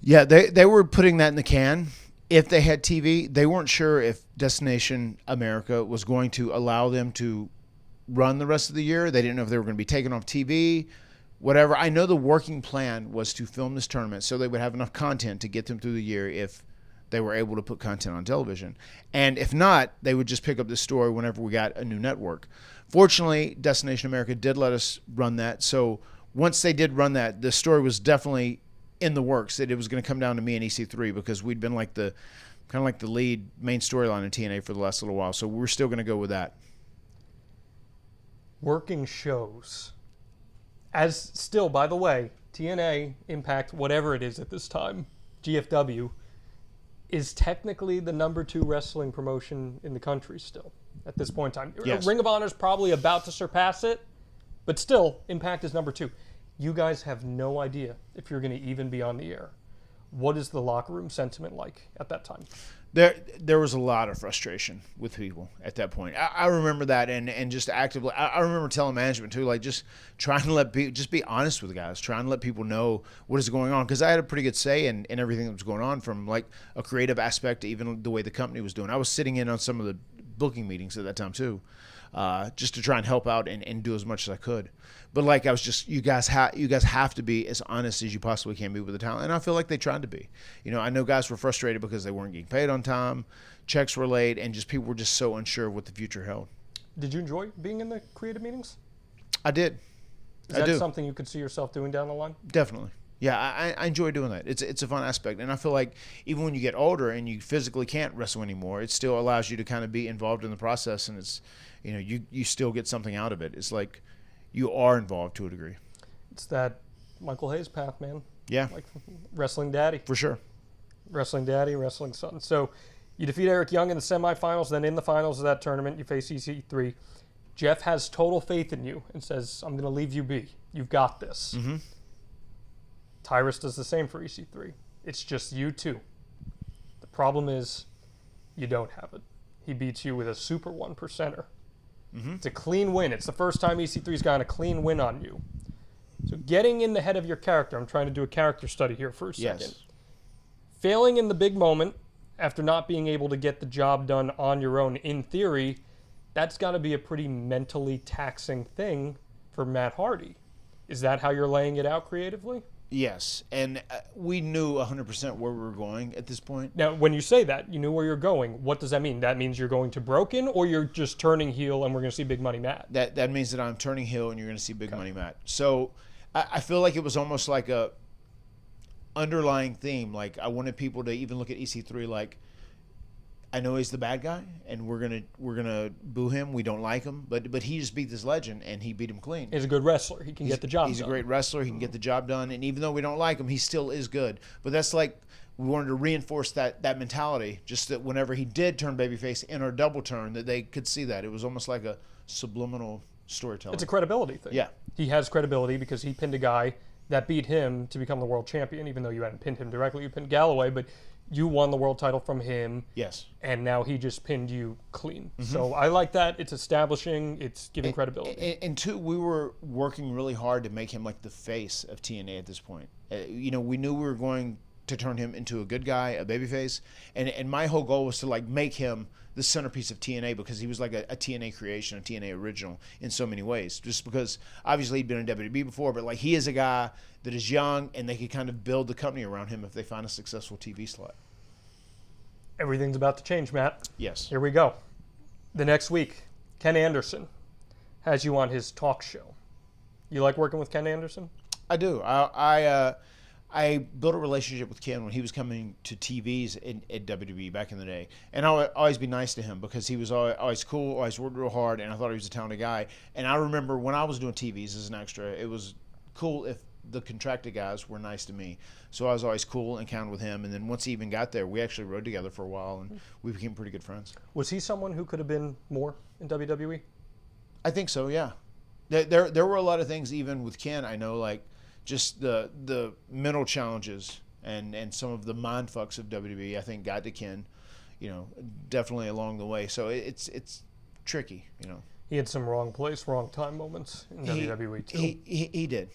Yeah, they were putting that in the can. If they had TV, they weren't sure if Destination America was going to allow them to run the rest of the year. They didn't know if they were going to be taken off TV, whatever. I know the working plan was to film this tournament so they would have enough content to get them through the year if they were able to put content on television. And if not, they would just pick up this story whenever we got a new network. Fortunately, Destination America did let us run that. So once they did run that, the story was definitely in the works that it was going to come down to me and EC3, because we'd been like the lead main storyline in TNA for the last little while. So we're still going to go with that. Working shows. As still, by the way, TNA, Impact, whatever it is at this time, GFW, is technically the number 2 wrestling promotion in the country still at this point in time. Yes. Ring of Honor is probably about to surpass it, but still, Impact is number 2. You guys have no idea if you're going to even be on the air. What is the locker room sentiment like at that time? There was a lot of frustration with people at that point. I remember that, and just actively, I remember telling management too, like, just trying to let people, just be honest with the guys, trying to let people know what is going on, because I had a pretty good say in everything that was going on, from like a creative aspect to even the way the company was doing. I was sitting in on some of the booking meetings at that time too. just to try and help out and do as much as I could. But like I was just, you guys have to be as honest as you possibly can be with the talent, and I feel like they tried to be. You know, I know guys were frustrated because they weren't getting paid on time, checks were late, and just people were just so unsure of what the future held. Did you enjoy being in the creative meetings? I did. Is that something you could see yourself doing down the line? Definitely. Yeah, I enjoy doing that. It's a fun aspect, and I feel like even when you get older and you physically can't wrestle anymore, it still allows you to kind of be involved in the process, and it's, you know, you still get something out of it. It's like you are involved to a degree. It's that Michael Hayes path, man. Yeah. Like wrestling daddy. For sure. Wrestling daddy, wrestling son. So you defeat Eric Young in the semifinals, then in the finals of that tournament, you face EC3. Jeff has total faith in you and says, I'm going to leave you be. You've got this. Mm-hmm. Tyrus does the same for EC3. It's just you two. The problem is you don't have it. He beats you with a super 1%er. Mm-hmm. It's a clean win. It's the first time EC3's gotten a clean win on you. So getting in the head of your character, I'm trying to do a character study here for a second. Yes. Failing in the big moment after not being able to get the job done on your own, in theory, that's got to be a pretty mentally taxing thing for Matt Hardy. Is that how you're laying it out creatively? Yes, and we knew 100% where we were going at this point. Now, when you say that, you knew where you're going, what does that mean? That means you're going to Broken, or you're just turning heel and we're going to see Big Money Matt? That means that I'm turning heel and you're going to see Big Money Matt. So I feel like it was almost like a underlying theme. Like I wanted people to even look at EC3 like, I know he's the bad guy, and we're gonna boo him. We don't like him, but he just beat this legend, and he beat him clean. He's a good wrestler. He can get the job done. He's a great wrestler. He can get the job done, and even though we don't like him, he still is good. But that's like we wanted to reinforce that mentality, just that whenever he did turn babyface in our double turn, that they could see that. It was almost like a subliminal storytelling. It's a credibility thing. Yeah. He has credibility because he pinned a guy that beat him to become the world champion, even though you hadn't pinned him directly. You pinned Galloway, but you won the world title from him. Yes. And now he just pinned you clean. Mm-hmm. So I like that. It's establishing. It's giving credibility. And two, we were working really hard to make him like the face of TNA at this point. You know, we knew we were going to turn him into a good guy, a babyface. And my whole goal was to like make him the centerpiece of TNA because he was like a TNA creation, a TNA original in so many ways. Just because obviously he'd been in WWE before, but like he is a guy that is young and they could kind of build the company around him if they find a successful TV slot. Everything's about to change, Matt. Yes. Here we go. The next week, Ken Anderson has you on his talk show. You like working with Ken Anderson? I do. I built a relationship with Ken when he was coming to TVs at WWE back in the day. And I would always be nice to him because he was always cool, always worked real hard, and I thought he was a talented guy. And I remember when I was doing TVs as an extra, it was cool if the contracted guys were nice to me. So I was always cool and kind with him. And then once he even got there, we actually rode together for a while, and we became pretty good friends. Was he someone who could have been more in WWE? I think so, yeah. There were a lot of things even with Ken, I know, like just the mental challenges and some of the mind fucks of WWE, I think got to Ken, you know, definitely along the way. So it's tricky, you know. He had some wrong place, wrong time moments in WWE too. He did.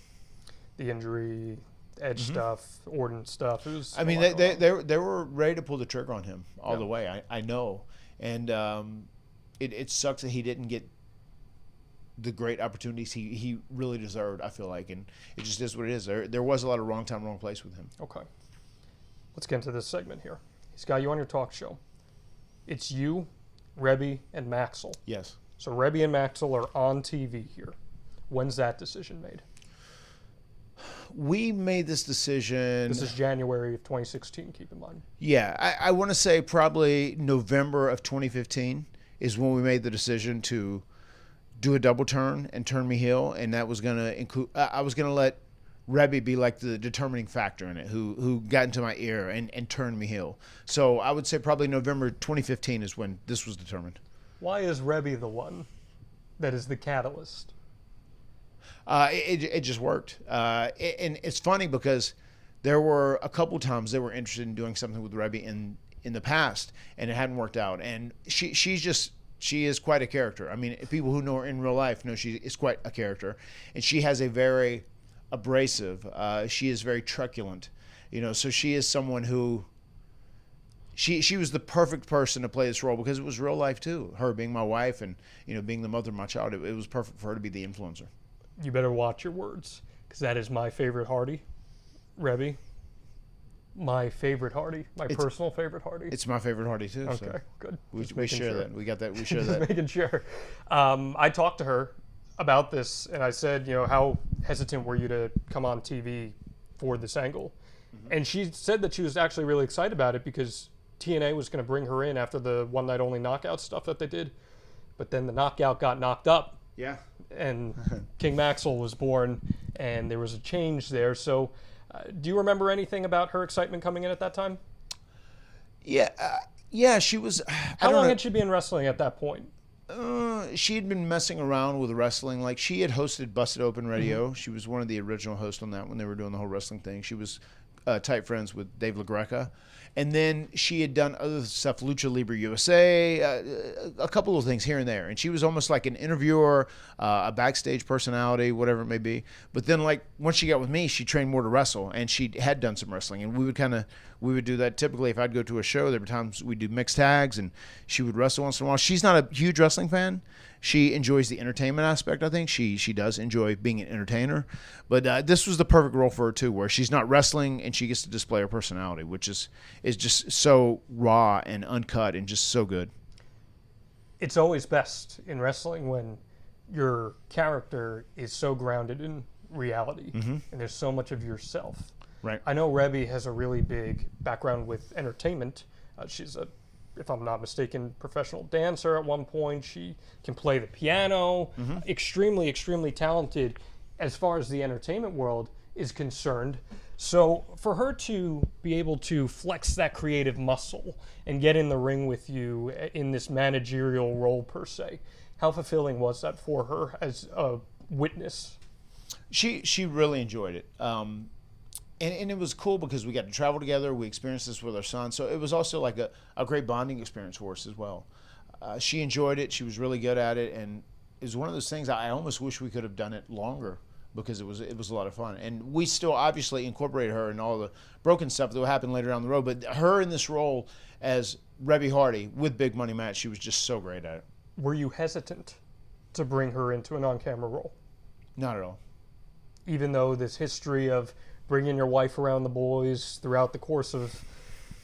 The injury, Edge stuff, Orton stuff. It was. I mean, they were ready to pull the trigger on him all the way. I know, and it sucks that he didn't get the great opportunities he really deserved, I feel like, and it just is what it is. There was a lot of wrong time, wrong place with him. Okay. Let's get into this segment here. He's got you on your talk show. It's you, Reby, and Maxwell. Yes. So Reby and Maxwell are on TV here. When's that decision made? We made this decision. This is January of 2016, keep in mind. Yeah, I want to say probably November of 2015 is when we made the decision to do a double turn and turn me heel, and that was going to include. I was going to let Reby be like the determining factor in it, who got into my ear and turned me heel. So I would say probably November 2015 is when this was determined. Why is Reby the one that is the catalyst? It just worked. And it's funny because there were a couple times they were interested in doing something with Reby in the past, and it hadn't worked out. And she is quite a character. I mean, people who know her in real life know she is quite a character, and she has a very abrasive. She is very truculent, you know. So she is someone who she was the perfect person to play this role because it was real life too. Her being my wife and being the mother of my child, it was perfect for her to be the influencer. You better watch your words, because that is my favorite Hardy, Reby. My favorite Hardy, personal favorite Hardy. It's my favorite Hardy too. Okay, so good. We share that. We got that. We share Just that. making sure. I talked to her about this, and I said, how hesitant were you to come on TV for this angle? Mm-hmm. And she said that she was actually really excited about it because TNA was going to bring her in after the one night only knockout stuff that they did, but then the knockout got knocked up. Yeah. And King Maxwell was born, and there was a change there. So, do you remember anything about her excitement coming in at that time? Yeah, she was. How long had she been wrestling at that point? She had been messing around with wrestling. Like, she had hosted Busted Open Radio. Mm-hmm. She was one of the original hosts on that when they were doing the whole wrestling thing. She was tight friends with Dave LaGreca. And then she had done other stuff, Lucha Libre USA, a couple of things here and there. And she was almost like an interviewer, a backstage personality, whatever it may be. But then, like, once she got with me, she trained more to wrestle, and she had done some wrestling. And we would do that typically if I'd go to a show. There were times we'd do mixed tags, and she would wrestle once in a while. She's not a huge wrestling fan. She enjoys the entertainment aspect, I think. She does enjoy being an entertainer. But this was the perfect role for her, too, where she's not wrestling and she gets to display her personality, which is just so raw and uncut and just so good. It's always best in wrestling when your character is so grounded in reality, and there's so much of yourself. Right. I know Reby has a really big background with entertainment. She's a, if I'm not mistaken, professional dancer at one point. She can play the piano. Extremely, extremely talented as far as the entertainment world is concerned. So for her to be able to flex that creative muscle and get in the ring with you in this managerial role per se, how fulfilling was that for her as a witness? She really enjoyed it. And it was cool because we got to travel together. We experienced this with our son. So it was also like a great bonding experience for us as well. She enjoyed it. She was really good at it. And it was one of those things I almost wish we could have done it longer because it was a lot of fun. And we still obviously incorporated her in all the broken stuff that will happen later down the road. But her in this role as Reby Hardy with Big Money Matt, she was just so great at it. Were you hesitant to bring her into an on-camera role? Not at all. Even though this history of bringing your wife around the boys throughout the course of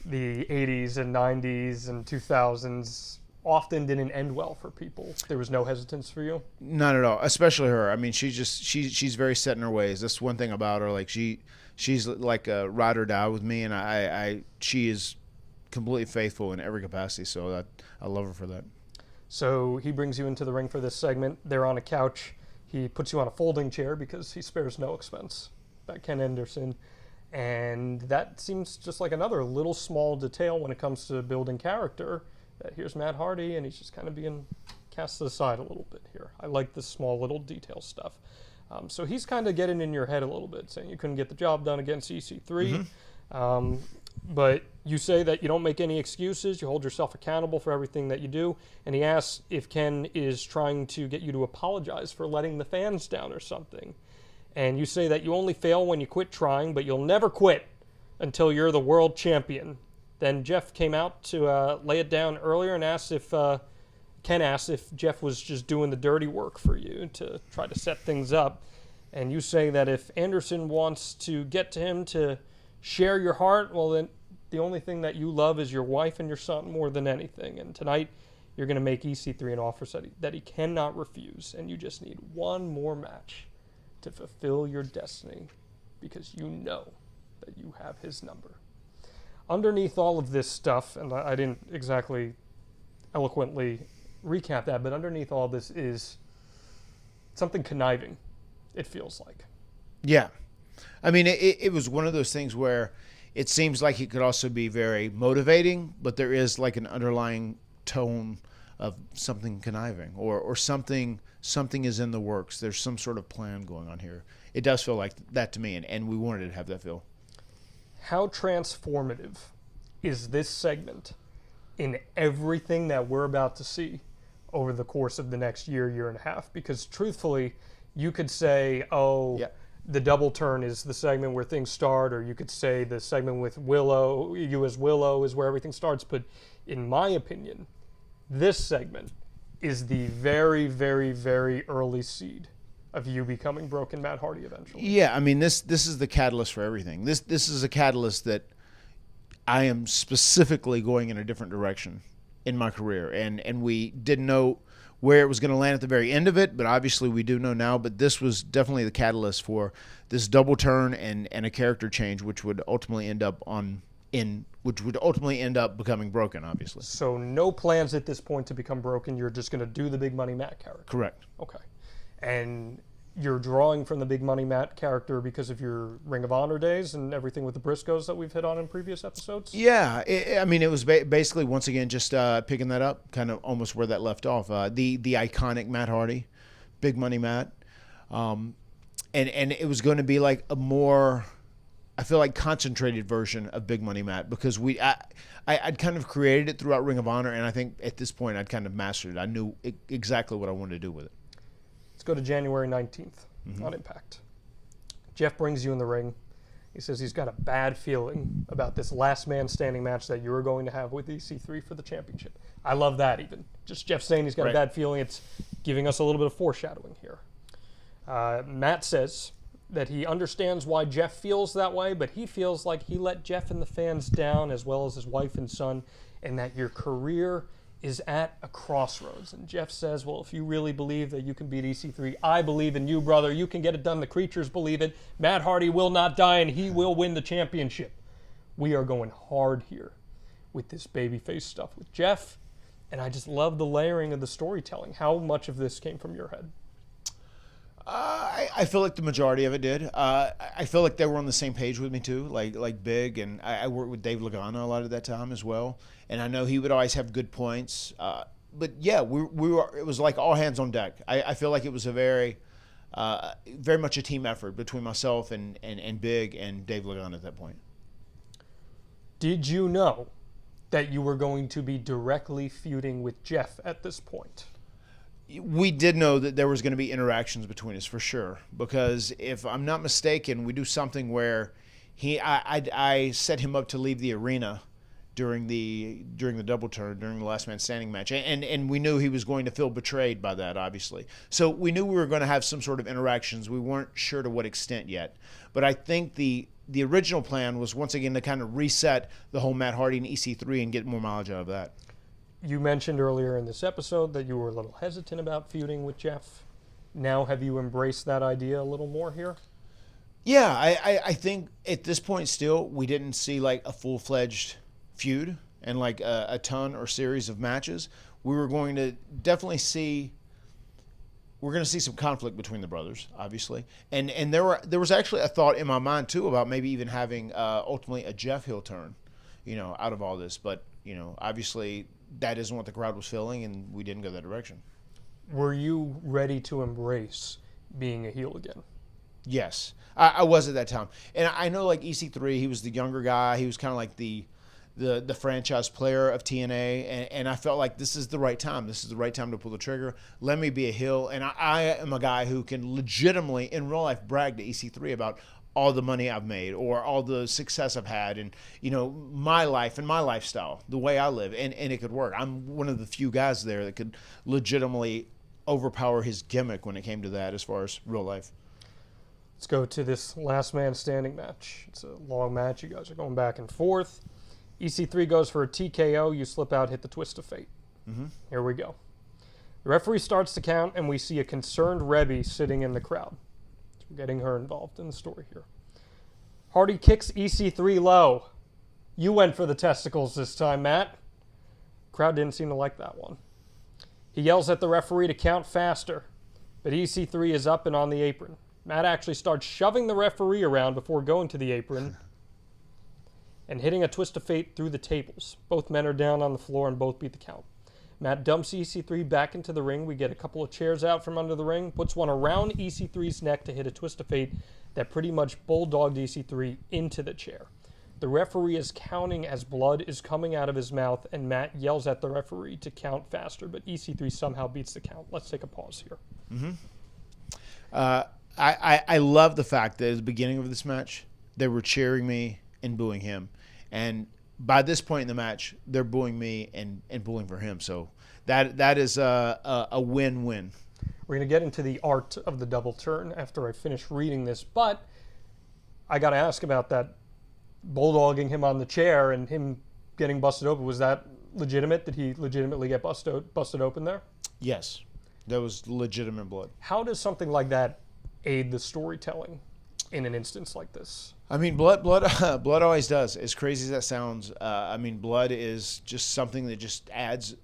the 80s and 90s and 2000s often didn't end well for people. There was no hesitance for you? Not at all, especially her. I mean, she's very set in her ways. That's one thing about her. Like, she's like a ride or die with me, and she is completely faithful in every capacity, so I love her for that. So he brings you into the ring for this segment. They're on a couch. He puts you on a folding chair because he spares no expense. That Ken Anderson. And that seems just like another little small detail when it comes to building character. That here's Matt Hardy, and he's just kind of being cast to the side a little bit here. I like this small little detail stuff. So he's kind of getting in your head a little bit, saying you couldn't get the job done against EC3. But you say that you don't make any excuses. You hold yourself accountable for everything that you do. And he asks if Ken is trying to get you to apologize for letting the fans down or something. And you say that you only fail when you quit trying, but you'll never quit until you're the world champion. Then Jeff came out to lay it down earlier and asked if Ken asked if Jeff was just doing the dirty work for you to try to set things up. And you say that if Anderson wants to get to him to share your heart, well, then the only thing that you love is your wife and your son more than anything. And tonight you're going to make EC3 an offer that he cannot refuse. And you just need one more match to fulfill your destiny because you know that you have his number. Underneath all of this stuff, and I didn't exactly eloquently recap that, but underneath all this is something conniving, it feels like. Yeah. I mean, it was one of those things where it seems like it could also be very motivating, but there is like an underlying tone of something conniving or something is in the works. There's some sort of plan going on here. It does feel like that to me, and we wanted to have that feel. How transformative is this segment in everything that we're about to see over the course of the next year and a half? Because truthfully, you could say, the double turn is the segment where things start, or you could say the segment with Willow, you as Willow, is where everything starts. But in my opinion, this segment is the very, very, very early seed of you becoming Broken Matt Hardy eventually. Yeah, I mean, this is the catalyst for everything. This is a catalyst that I am specifically going in a different direction in my career, and we didn't know where it was going to land at the very end of it, but obviously we do know now. But this was definitely the catalyst for this double turn and a character change, which would ultimately end up becoming Broken, obviously. So no plans at this point to become Broken. You're just going to do the Big Money Matt character. Correct. Okay. And you're drawing from the Big Money Matt character because of your Ring of Honor days and everything with the Briscoes that we've hit on in previous episodes? Yeah. I mean, it was basically, once again, just picking that up, kind of almost where that left off. The iconic Matt Hardy, Big Money Matt. And it was going to be like a more, I feel like, concentrated version of Big Money Matt, because I'd kind of created it throughout Ring of Honor, and I think at this point I'd kind of mastered it. I knew exactly what I wanted to do with it. Let's go to January 19th on Impact. Jeff brings you in the ring. He says he's got a bad feeling about this last man standing match that you're going to have with EC3 for the championship. I love that even. Just Jeff saying he's got a bad feeling. It's giving us a little bit of foreshadowing here. Matt says that he understands why Jeff feels that way, but he feels like he let Jeff and the fans down, as well as his wife and son, and that your career is at a crossroads. And Jeff says, well, if you really believe that you can beat EC3, I believe in you, brother. You can get it done. The creatures believe it. Matt Hardy will not die, and he will win the championship. We are going hard here with this babyface stuff with Jeff, and I just love the layering of the storytelling. How much of this came from your head? I feel like the majority of it did. I feel like they were on the same page with me too, like Big, and I worked with Dave Lagana a lot of that time as well, and I know he would always have good points. But yeah, we were. It was like all hands on deck. I feel like it was a very much a team effort between myself and Big and Dave Lagana at that point. Did you know that you were going to be directly feuding with Jeff at this point? We did know that there was going to be interactions between us for sure, because if I'm not mistaken, we do something where I set him up to leave the arena during the double turn, during the last man standing match, and we knew he was going to feel betrayed by that, obviously. So we knew we were going to have some sort of interactions. We weren't sure to what extent yet, but I think the original plan was once again to kind of reset the whole Matt Hardy and EC3 and get more mileage out of that. You mentioned earlier in this episode that you were a little hesitant about feuding with Jeff. Now have you embraced that idea a little more here? Yeah, I think at this point still we didn't see like a full-fledged feud and like a ton or series of matches. We're going to see some conflict between the brothers, obviously. And there was actually a thought in my mind too about maybe even having ultimately a Jeff heel turn, out of all this. But, obviously that isn't what the crowd was feeling, and we didn't go that direction. Were you ready to embrace being a heel again? Yes, I was at that time. And I know like EC3, he was the younger guy. He was kind of like the franchise player of TNA, and I felt like this is the right time. This is the right time to pull the trigger. Let me be a heel. And I am a guy who can legitimately, in real life, brag to EC3 about all the money I've made or all the success I've had and, my life and my lifestyle, the way I live, and it could work. I'm one of the few guys there that could legitimately overpower his gimmick when it came to that as far as real life. Let's go to this last man standing match. It's a long match. You guys are going back and forth. EC3 goes for a TKO. You slip out, hit the twist of fate. Here we go. The referee starts to count, and we see a concerned Reby sitting in the crowd. We're getting her involved in the story here. Hardy kicks EC3 low. You went for the testicles this time, Matt. Crowd didn't seem to like that one. He yells at the referee to count faster, but EC3 is up and on the apron. Matt actually starts shoving the referee around before going to the apron and hitting a twist of fate through the tables. Both men are down on the floor and both beat the count. Matt dumps EC3 back into the ring. We get a couple of chairs out from under the ring, puts one around EC3's neck to hit a twist of fate that pretty much bulldogged EC3 into the chair. The referee is counting as blood is coming out of his mouth, and Matt yells at the referee to count faster, but EC3 somehow beats the count. Let's take a pause here. I love the fact that at the beginning of this match, they were cheering me and booing him. And by this point in the match, they're booing me and booing for him. So that is a win-win. We're going to get into the art of the double turn after I finish reading this, but I got to ask about that bulldogging him on the chair and him getting busted open. Was that legitimate? Did he legitimately get busted open there? Yes, that was legitimate blood. How does something like that aid the storytelling in an instance like this? I mean, blood always does. As crazy as that sounds, I mean, blood is just something that just adds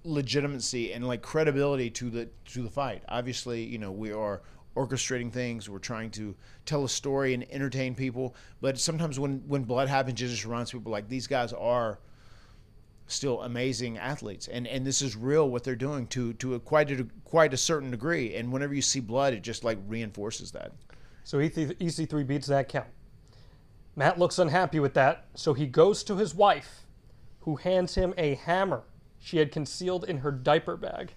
legitimacy and like credibility to the fight. Obviously, you know, we are orchestrating things. We're trying to tell a story and entertain people. But sometimes when blood happens, it just reminds people like these guys are still amazing athletes, and this is real what they're doing to quite a certain degree. And whenever you see blood, it just like reinforces that. So EC3 beats that count. Matt looks unhappy with that, so he goes to his wife, who hands him a hammer she had concealed in her diaper bag.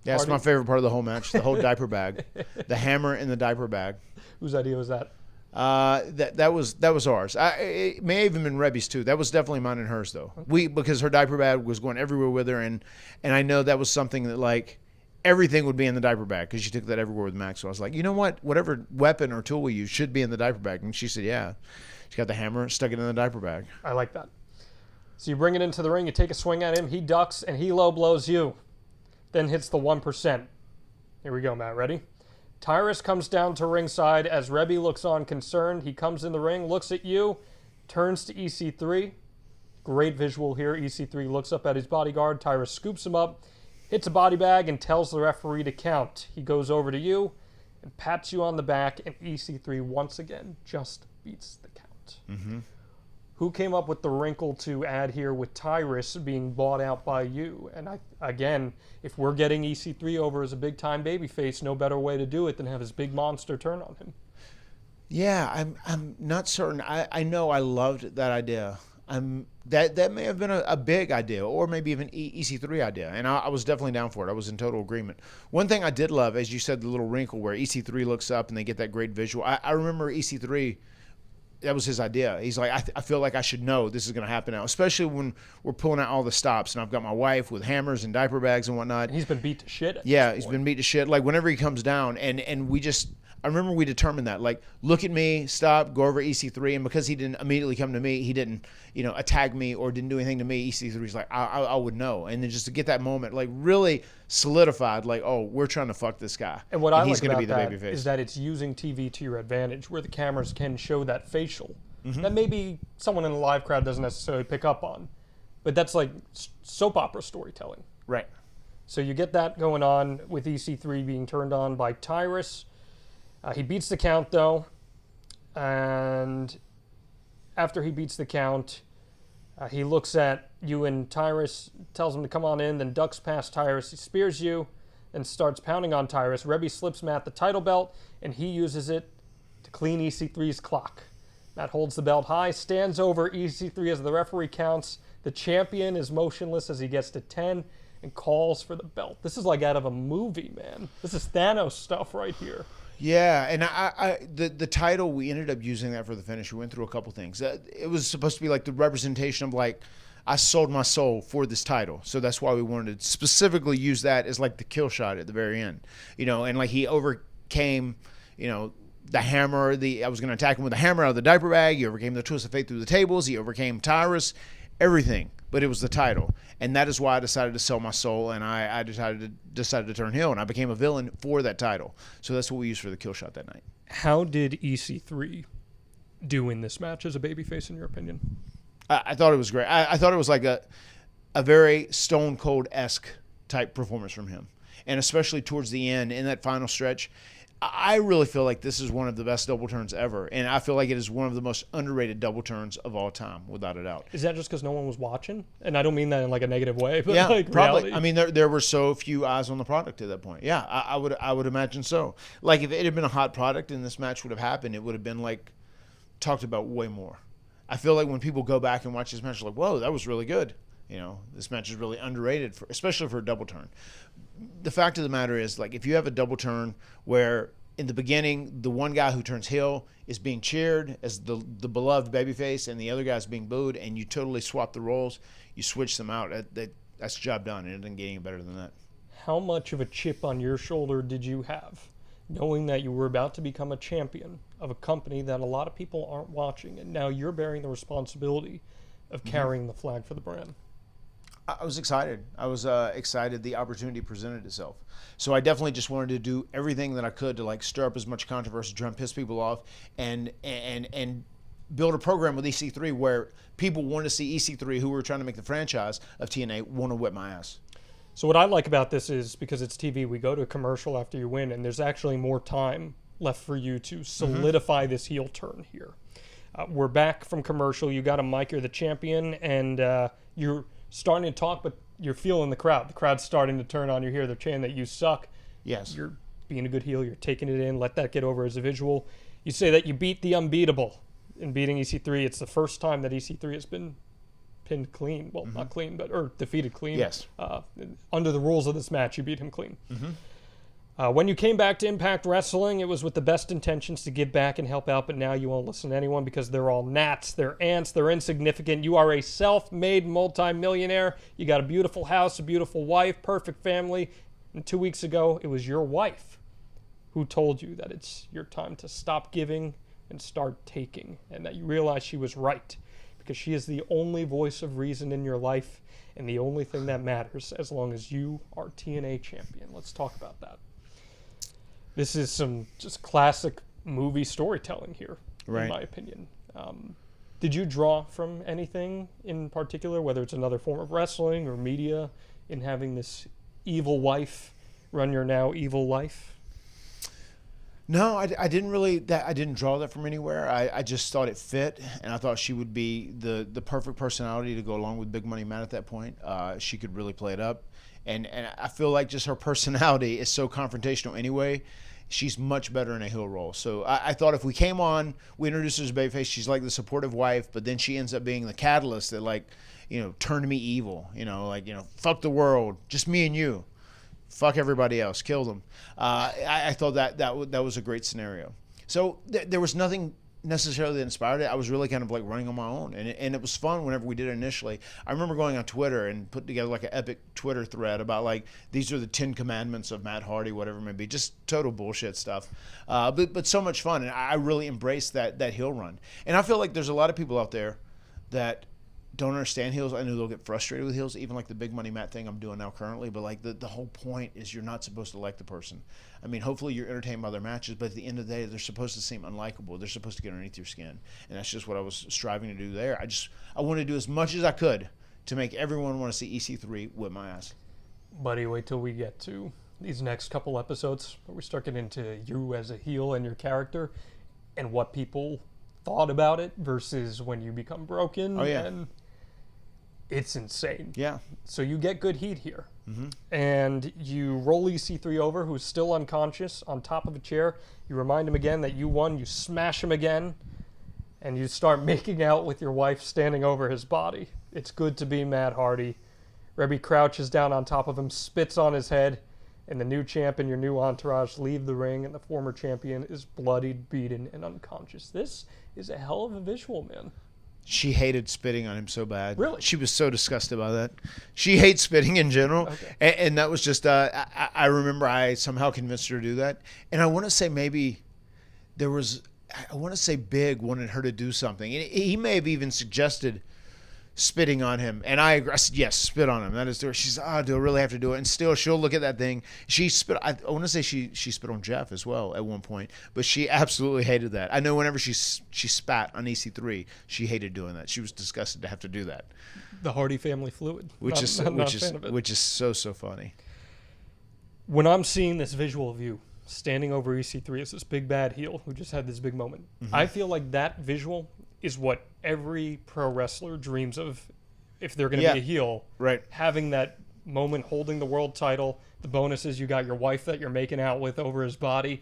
Yeah, that's my favorite part of the whole match, the whole diaper bag. The hammer in the diaper bag. Whose idea was that? That was ours. It may have even been Reby's too. That was definitely mine and hers though. Okay. Because her diaper bag was going everywhere with her, and I know that was something that like everything would be in the diaper bag because she took that everywhere with Max. So I was like, you know what? Whatever weapon or tool we use should be in the diaper bag. And she said, yeah. She got the hammer, stuck it in the diaper bag. I like that. So you bring it into the ring, you take a swing at him, he ducks, and he low blows you. Then hits the 1%. Here we go, Matt. Ready? Tyrus comes down to ringside as Reby looks on concerned. He comes in the ring, looks at you, turns to EC3. Great visual here. EC3 looks up at his bodyguard. Tyrus scoops him up, hits a body bag, and tells the referee to count. He goes over to you and pats you on the back, and EC3 once again just beats the count. Mm-hmm. Who came up with the wrinkle to add here with Tyrus being bought out by you? And again, if we're getting EC3 over as a big-time babyface, no better way to do it than have his big monster turn on him. Yeah, I'm not certain. I know I loved that idea. That may have been a big idea, or maybe even EC3 idea, and I was definitely down for it. I was in total agreement. One thing I did love, as you said, the little wrinkle where EC3 looks up and they get that great visual. I remember EC3. That was his idea. He's like, I feel like I should know this is going to happen now, especially when we're pulling out all the stops. And I've got my wife with hammers and diaper bags and whatnot. And he's been beat to shit. Yeah, he's been beat to shit. Like whenever he comes down, and we just, I remember we determined that. Like, look at me, stop, go over EC3, and because he didn't immediately come to me, he didn't, attack me or didn't do anything to me. EC3's like, I would know, and then just to get that moment, like really solidified, like, oh, we're trying to fuck this guy, and what I he's like going to about be the that babyface. is that it's using TV to your advantage, where the cameras can show that facial Mm-hmm. that maybe someone in the live crowd doesn't necessarily pick up on, but that's like soap opera storytelling. Right. So you get that going on with EC3 being turned on by Tyrus. He beats the count, though. And after he beats the count, he looks at you and Tyrus, tells him to come on in, then ducks past Tyrus. He spears you and starts pounding on Tyrus. Reby slips Matt the title belt, and he uses it to clean EC3's clock. Matt holds the belt high, stands over EC3 as the referee counts. The champion is motionless as he gets to 10 and calls for the belt. This is like out of a movie, man. This is Thanos stuff right here. Yeah, and the title, we ended up using that for the finish. We went through a couple things. It was supposed to be like the representation of like, I sold my soul for this title. So that's why we wanted to specifically use that as like the kill shot at the very end. And like he overcame, the hammer, I was going to attack him with a hammer out of the diaper bag. He overcame the twist of fate through the tables. He overcame Tyrus, everything. But it was the title. And that is why I decided to sell my soul, and I decided to turn heel, and I became a villain for that title. So that's what we used for the kill shot that night. How did EC3 do in this match as a babyface, in your opinion? I thought it was great. I thought it was like a very Stone Cold-esque type performance from him. And especially towards the end, in that final stretch, I really feel like this is one of the best double turns ever, and I feel like it is one of the most underrated double turns of all time, without a doubt. Is that just because no one was watching? And I don't mean that in like a negative way, but yeah, like probably. reality. I mean, there were so few eyes on the product at that point. Yeah, I would imagine so. Like if it had been a hot product and this match would have happened, it would have been like talked about way more. I feel like when people go back and watch this match, they're like, whoa, that was really good. This match is really underrated, especially for a double turn. The fact of the matter is, like, if you have a double turn where in the beginning, the one guy who turns heel is being cheered as the beloved babyface, and the other guy's being booed, and you totally swap the roles. You switch them out. That's the job done, and it doesn't get any better than that. How much of a chip on your shoulder did you have, knowing that you were about to become a champion of a company that a lot of people aren't watching, and now you're bearing the responsibility of carrying the flag for the brand? I was excited. I was excited the opportunity presented itself. So I definitely just wanted to do everything that I could to like stir up as much controversy, try and piss people off, and build a program with EC3 where people want to see EC3, who were trying to make the franchise of TNA, want to whip my ass. So what I like about this is, because it's TV, we go to a commercial after you win, and there's actually more time left for you to solidify this heel turn here. We're back from commercial. You got a mic, you're the champion, and you're starting to talk, but you're feeling the crowd. The crowd's starting to turn on you here. They're chanting that you suck. Yes. You're being a good heel. You're taking it in. Let that get over as a visual. You say that you beat the unbeatable in beating EC3. It's the first time that EC3 has been pinned clean. Well, not clean, or defeated clean. Yes. Under the rules of this match, you beat him clean. When you came back to Impact Wrestling, it was with the best intentions to give back and help out, but now you won't listen to anyone because they're all gnats, they're ants, they're insignificant. You are a self-made multi-millionaire. You got a beautiful house, a beautiful wife, perfect family. And 2 weeks ago, it was your wife who told you that it's your time to stop giving and start taking, and that you realize she was right, because she is the only voice of reason in your life and the only thing that matters as long as you are TNA champion. Let's talk about that. This is some just classic movie storytelling here, in my opinion. Did you draw from anything in particular, whether it's another form of wrestling or media, in having this evil wife run your now evil life? No, I didn't really. I didn't draw that from anywhere. I just thought it fit, and I thought she would be the perfect personality to go along with Big Money Matt at that point. She could really play it up. And I feel like just her personality is so confrontational anyway. She's much better in a heel role. So I thought if we came on, we introduced her as babyface, she's like the supportive wife, but then she ends up being the catalyst that, like, turned me evil. Fuck the world, just me and you. Fuck everybody else, kill them. I thought that was a great scenario. So there was nothing necessarily that inspired it. I was really kind of like running on my own, and it was fun whenever we did it initially. I remember going on Twitter and putting together like an epic Twitter thread about like, these are the 10 commandments of Matt Hardy, whatever it may be, just total bullshit stuff, but so much fun, and I really embraced that heel run. And I feel like there's a lot of people out there that don't understand heels. I know they'll get frustrated with heels, even like the Big Money Matt thing I'm doing now currently, but like the whole point is you're not supposed to like the person. I mean, hopefully you're entertained by their matches, but at the end of the day, they're supposed to seem unlikable. They're supposed to get underneath your skin, and that's just what I was striving to do there. I wanted to do as much as I could to make everyone want to see EC3 whip my ass. Buddy, wait till we get to these next couple episodes where we start getting into you as a heel and your character and what people thought about it versus when you become broken. Oh, yeah. And it's insane. Yeah. So you get good heat here. And you roll EC3 over, who's still unconscious, on top of a chair. You remind him again that you won. You smash him again. And you start making out with your wife standing over his body. It's good to be Matt Hardy. Reby crouches down on top of him, spits on his head, and the new champ and your new entourage leave the ring, and the former champion is bloodied, beaten, and unconscious. This is a hell of a visual, man. She hated spitting on him so bad. Really? She was so disgusted by that. She hates spitting in general. Okay. And that was just, I remember I somehow convinced her to do that. And I want to say maybe there was, I want to say Big wanted her to do something. And he may have even suggested spitting on him. And I said, yes, spit on him. That is, she said, do I really have to do it? And still, she'll look at that thing. She spit, I want to say she spit on Jeff as well at one point. But she absolutely hated that. I know whenever she spat on EC3, she hated doing that. She was disgusted to have to do that. The Hardy family fluid. Which is so funny. When I'm seeing this visual of you standing over EC3 as this big bad heel who just had this big moment, I feel like that visual is what every pro wrestler dreams of if they're going to be a heel. Right. Having that moment, holding the world title, the bonus is you got your wife that you're making out with over his body.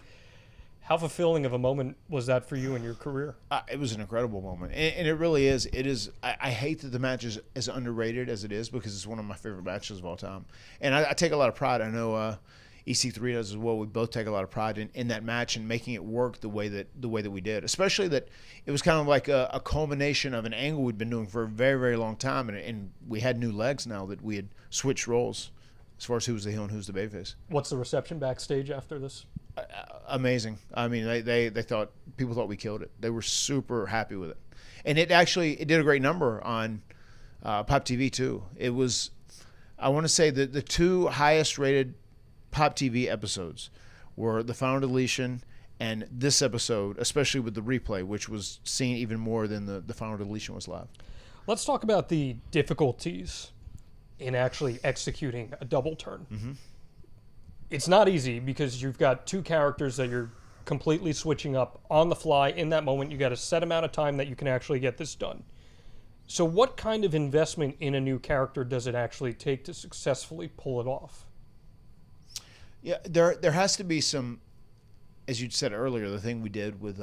How fulfilling of a moment was that for you in your career? It was an incredible moment, and it really is. It is. I hate that the match is as underrated as it is because it's one of my favorite matches of all time, and I take a lot of pride. I know EC3 does as well. We both take a lot of pride in that match and making it work the way that we did. Especially that it was kind of like a culmination of an angle we'd been doing for a very, very long time, and we had new legs now that we had switched roles as far as who was the heel and who's the babyface. What's the reception backstage after this? Amazing. I mean, people thought we killed it. They were super happy with it, and it did a great number on Pop TV too. It was, I want to say that the two highest rated Pop TV episodes were the Final Deletion and this episode, especially with the replay, which was seen even more than the Final Deletion was live. Let's talk about the difficulties in actually executing a double turn. Mm-hmm. It's not easy because you've got two characters that you're completely switching up on the fly in that moment. You got a set amount of time that you can actually get this done. So what kind of investment in a new character does it actually take to successfully pull it off? Yeah, there has to be some, as you said earlier, the thing we did with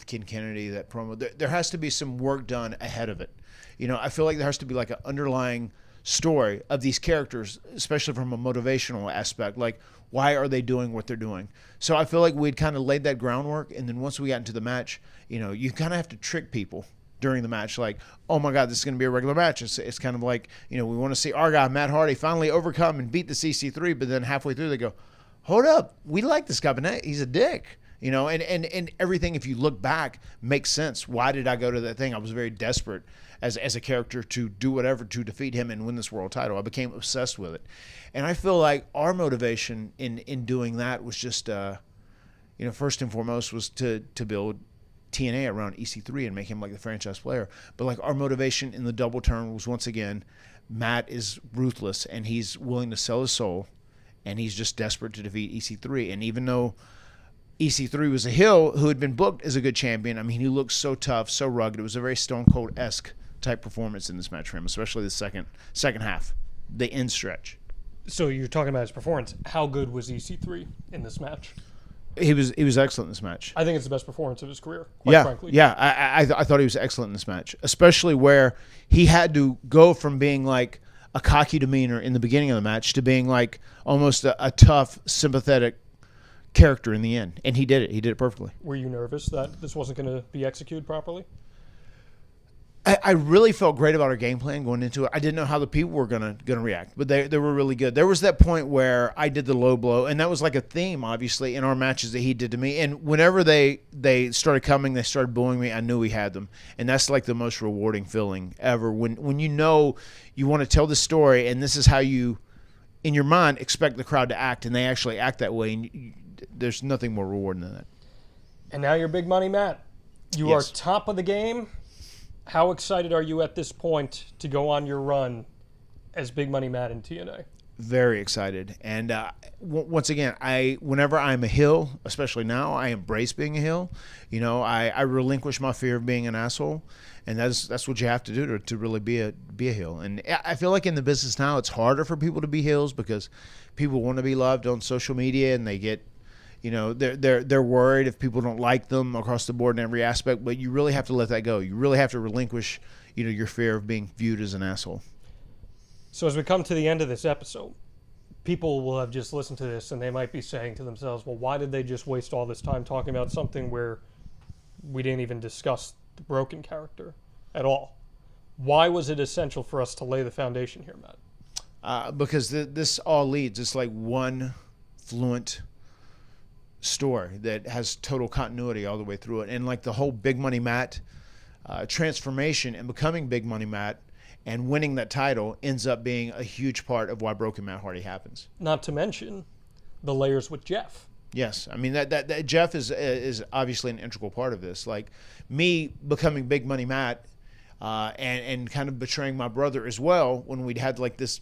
Ken Kennedy, that promo, there has to be some work done ahead of it. You know, I feel like there has to be like an underlying story of these characters, especially from a motivational aspect, like why are they doing what they're doing. So I feel like we'd kind of laid that groundwork, and then once we got into the match, you know, you kind of have to trick people during the match, like, oh my God, this is going to be a regular match. It's kind of like, you know, we want to see our guy Matt Hardy finally overcome and beat the CC3, but then halfway through they go, hold up, we like this guy, but he's a dick. You know, and everything, if you look back, makes sense. Why did I go to that thing? I was very desperate as a character to do whatever to defeat him and win this world title. I became obsessed with it. And I feel like our motivation in doing that was just, you know, first and foremost was to build TNA around EC3 and make him like the franchise player. But like our motivation in the double turn was, once again, Matt is ruthless and he's willing to sell his soul and he's just desperate to defeat EC3. And even though EC3 was a heel who had been booked as a good champion, I mean, he looked so tough, so rugged. It was a very Stone Cold-esque type performance in this match for him, especially the second half, the end stretch. So you're talking about his performance. How good was EC3 in this match? He was excellent in this match. I think it's the best performance of his career, quite frankly. Yeah, I thought he was excellent in this match, especially where he had to go from being like a cocky demeanor in the beginning of the match to being like almost a tough, sympathetic character in the end, and he did it. He did it perfectly. Were you nervous that this wasn't going to be executed properly? I really felt great about our game plan going into it. I didn't know how the people were gonna react, but they were really good. There was that point where I did the low blow, and that was like a theme, obviously, in our matches that he did to me. And whenever they started coming, they started booing me, I knew we had them, and that's like the most rewarding feeling ever. When you know you want to tell the story, and this is how you, in your mind, expect the crowd to act, and they actually act that way, and there's nothing more rewarding than that. And now you're Big Money Matt. You are top of the game. How excited are you at this point to go on your run as Big Money Matt in TNA? Very excited. And once again, whenever I'm a heel, especially now, I embrace being a heel. You know, I relinquish my fear of being an asshole, and that's what you have to do to really be a heel. And I feel like in the business now, it's harder for people to be heels because people want to be loved on social media, and they get, you know, they're worried if people don't like them across the board in every aspect. But you really have to let that go. You really have to relinquish, you know, your fear of being viewed as an asshole. So as we come to the end of this episode, people will have just listened to this and they might be saying to themselves, well, why did they just waste all this time talking about something where we didn't even discuss the broken character at all? Why was it essential for us to lay the foundation here, Matt? Because this all leads. It's like one fluent story that has total continuity all the way through it. And like the whole Big Money Matt transformation and becoming Big Money Matt and winning that title ends up being a huge part of why Broken Matt Hardy happens. Not to mention the layers with Jeff. Yes, I mean that Jeff is obviously an integral part of this. Like me becoming Big Money Matt and kind of betraying my brother as well when we'd had like this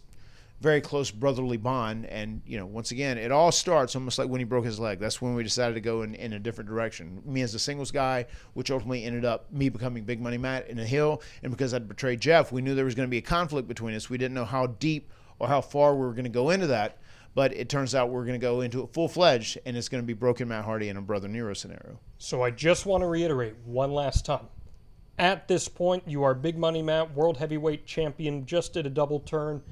very close brotherly bond. And, you know, once again, it all starts almost like when he broke his leg. That's when we decided to go in a different direction. Me as a singles guy, which ultimately ended up me becoming Big Money Matt in a heel. And because I'd betrayed Jeff, we knew there was going to be a conflict between us. We didn't know how deep or how far we were going to go into that. But it turns out we're going to go into it full-fledged, and it's going to be Broken Matt Hardy in a Brother Nero scenario. So I just want to reiterate one last time. At this point, you are Big Money Matt, World Heavyweight Champion, just did a double turn.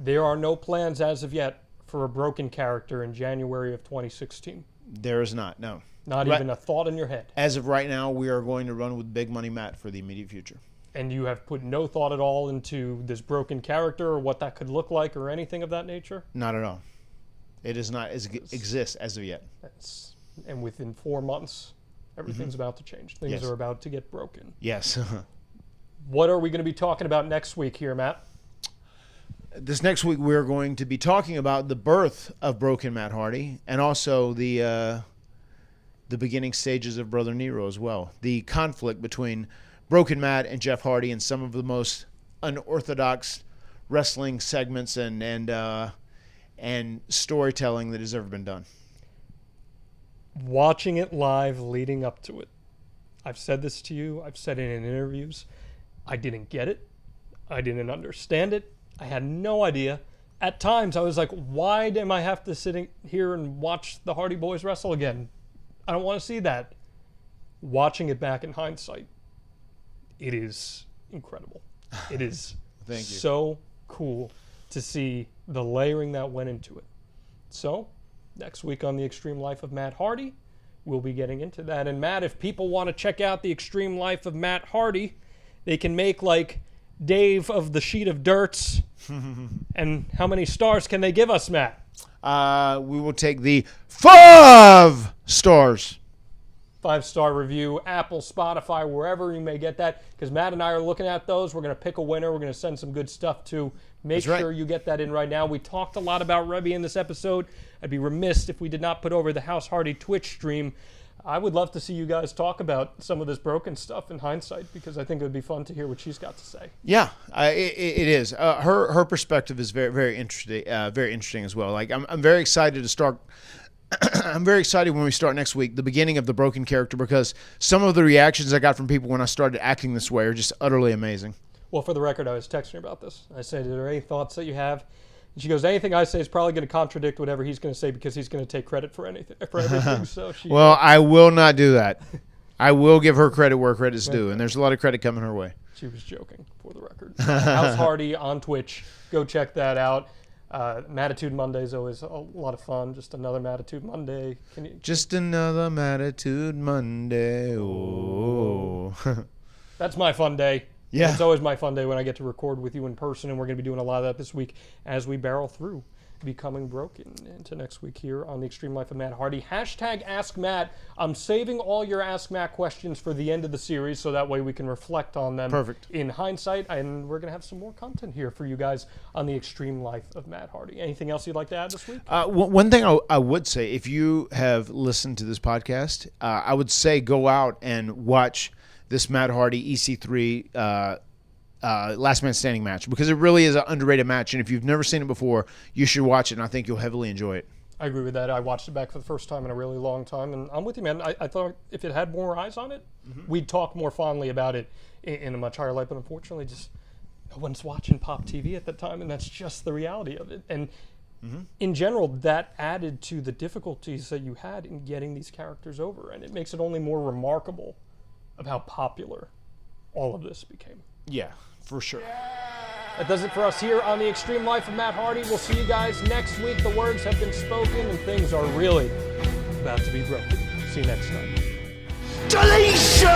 There are no plans as of yet for a broken character in January of 2016? There is not, no. Not even a thought in your head? As of right now, we are going to run with Big Money Matt for the immediate future. And you have put no thought at all into this broken character or what that could look like or anything of that nature? Not at all. It does not exist as of yet. And within 4 months, everything's about to change. Things are about to get broken. Yes. What are we going to be talking about next week here, Matt? This next week, we're going to be talking about the birth of Broken Matt Hardy and also the beginning stages of Brother Nero as well. The conflict between Broken Matt and Jeff Hardy and some of the most unorthodox wrestling segments and storytelling that has ever been done. Watching it live leading up to it. I've said this to you. I've said it in interviews. I didn't get it. I didn't understand it. I had no idea. At times, I was like, why am I have to sit here and watch the Hardy Boys wrestle again? I don't want to see that. Watching it back in hindsight, it is incredible. It is so cool to see the layering that went into it. So, next week on The Extreme Life of Matt Hardy, we'll be getting into that. And Matt, if people want to check out The Extreme Life of Matt Hardy, they can make like Dave of the Sheet of Dirts. And how many stars can they give us, Matt? We will take the 5 stars. 5-star review, Apple, Spotify, wherever you may get that. Because Matt and I are looking at those. We're going to pick a winner. We're going to send some good stuff to. Make sure you get that in right now. We talked a lot about Reby in this episode. I'd be remiss if we did not put over the House Hardy Twitch stream. I would love to see you guys talk about some of this broken stuff in hindsight, because I think it would be fun to hear what she's got to say. Yeah, it is. Her perspective is very interesting. Very interesting as well. Like I'm very excited to start. I'm very excited when we start next week, the beginning of the broken character, because some of the reactions I got from people when I started acting this way are just utterly amazing. Well, for the record, I was texting her about this. I said, are there any thoughts that you have? And she goes, anything I say is probably going to contradict whatever he's going to say, because he's going to take credit for everything. So well, I will not do that. I will give her credit where credit's due, and there's a lot of credit coming her way. She was joking, for the record. House Hardy on Twitch. Go check that out. Mattitude Monday is always a lot of fun. Just another Mattitude Monday. Just another Mattitude Monday. Oh. That's my fun day. Yeah. It's always my fun day when I get to record with you in person, and we're going to be doing a lot of that this week as we barrel through Becoming Broken into next week here on The Extreme Life of Matt Hardy. Hashtag Ask Matt. I'm saving all your Ask Matt questions for the end of the series, so that way we can reflect on them in hindsight, and we're going to have some more content here for you guys on The Extreme Life of Matt Hardy. Anything else you'd like to add this week? One thing I would say, if you have listened to this podcast, I would say go out and watch this Matt Hardy EC3 Last Man Standing match, because it really is an underrated match, and if you've never seen it before, you should watch it, and I think you'll heavily enjoy it. I agree with that. I watched it back for the first time in a really long time, and I'm with you, man. I thought if it had more eyes on it, we'd talk more fondly about it in a much higher light, but unfortunately just no one's watching Pop TV at the time, and that's just the reality of it. And in general, that added to the difficulties that you had in getting these characters over, and it makes it only more remarkable of how popular all of this became. Yeah, for sure. That does it for us here on The Extreme Life of Matt Hardy. We'll see you guys next week. The words have been spoken, and things are really about to be broken. See you next time. Deletion!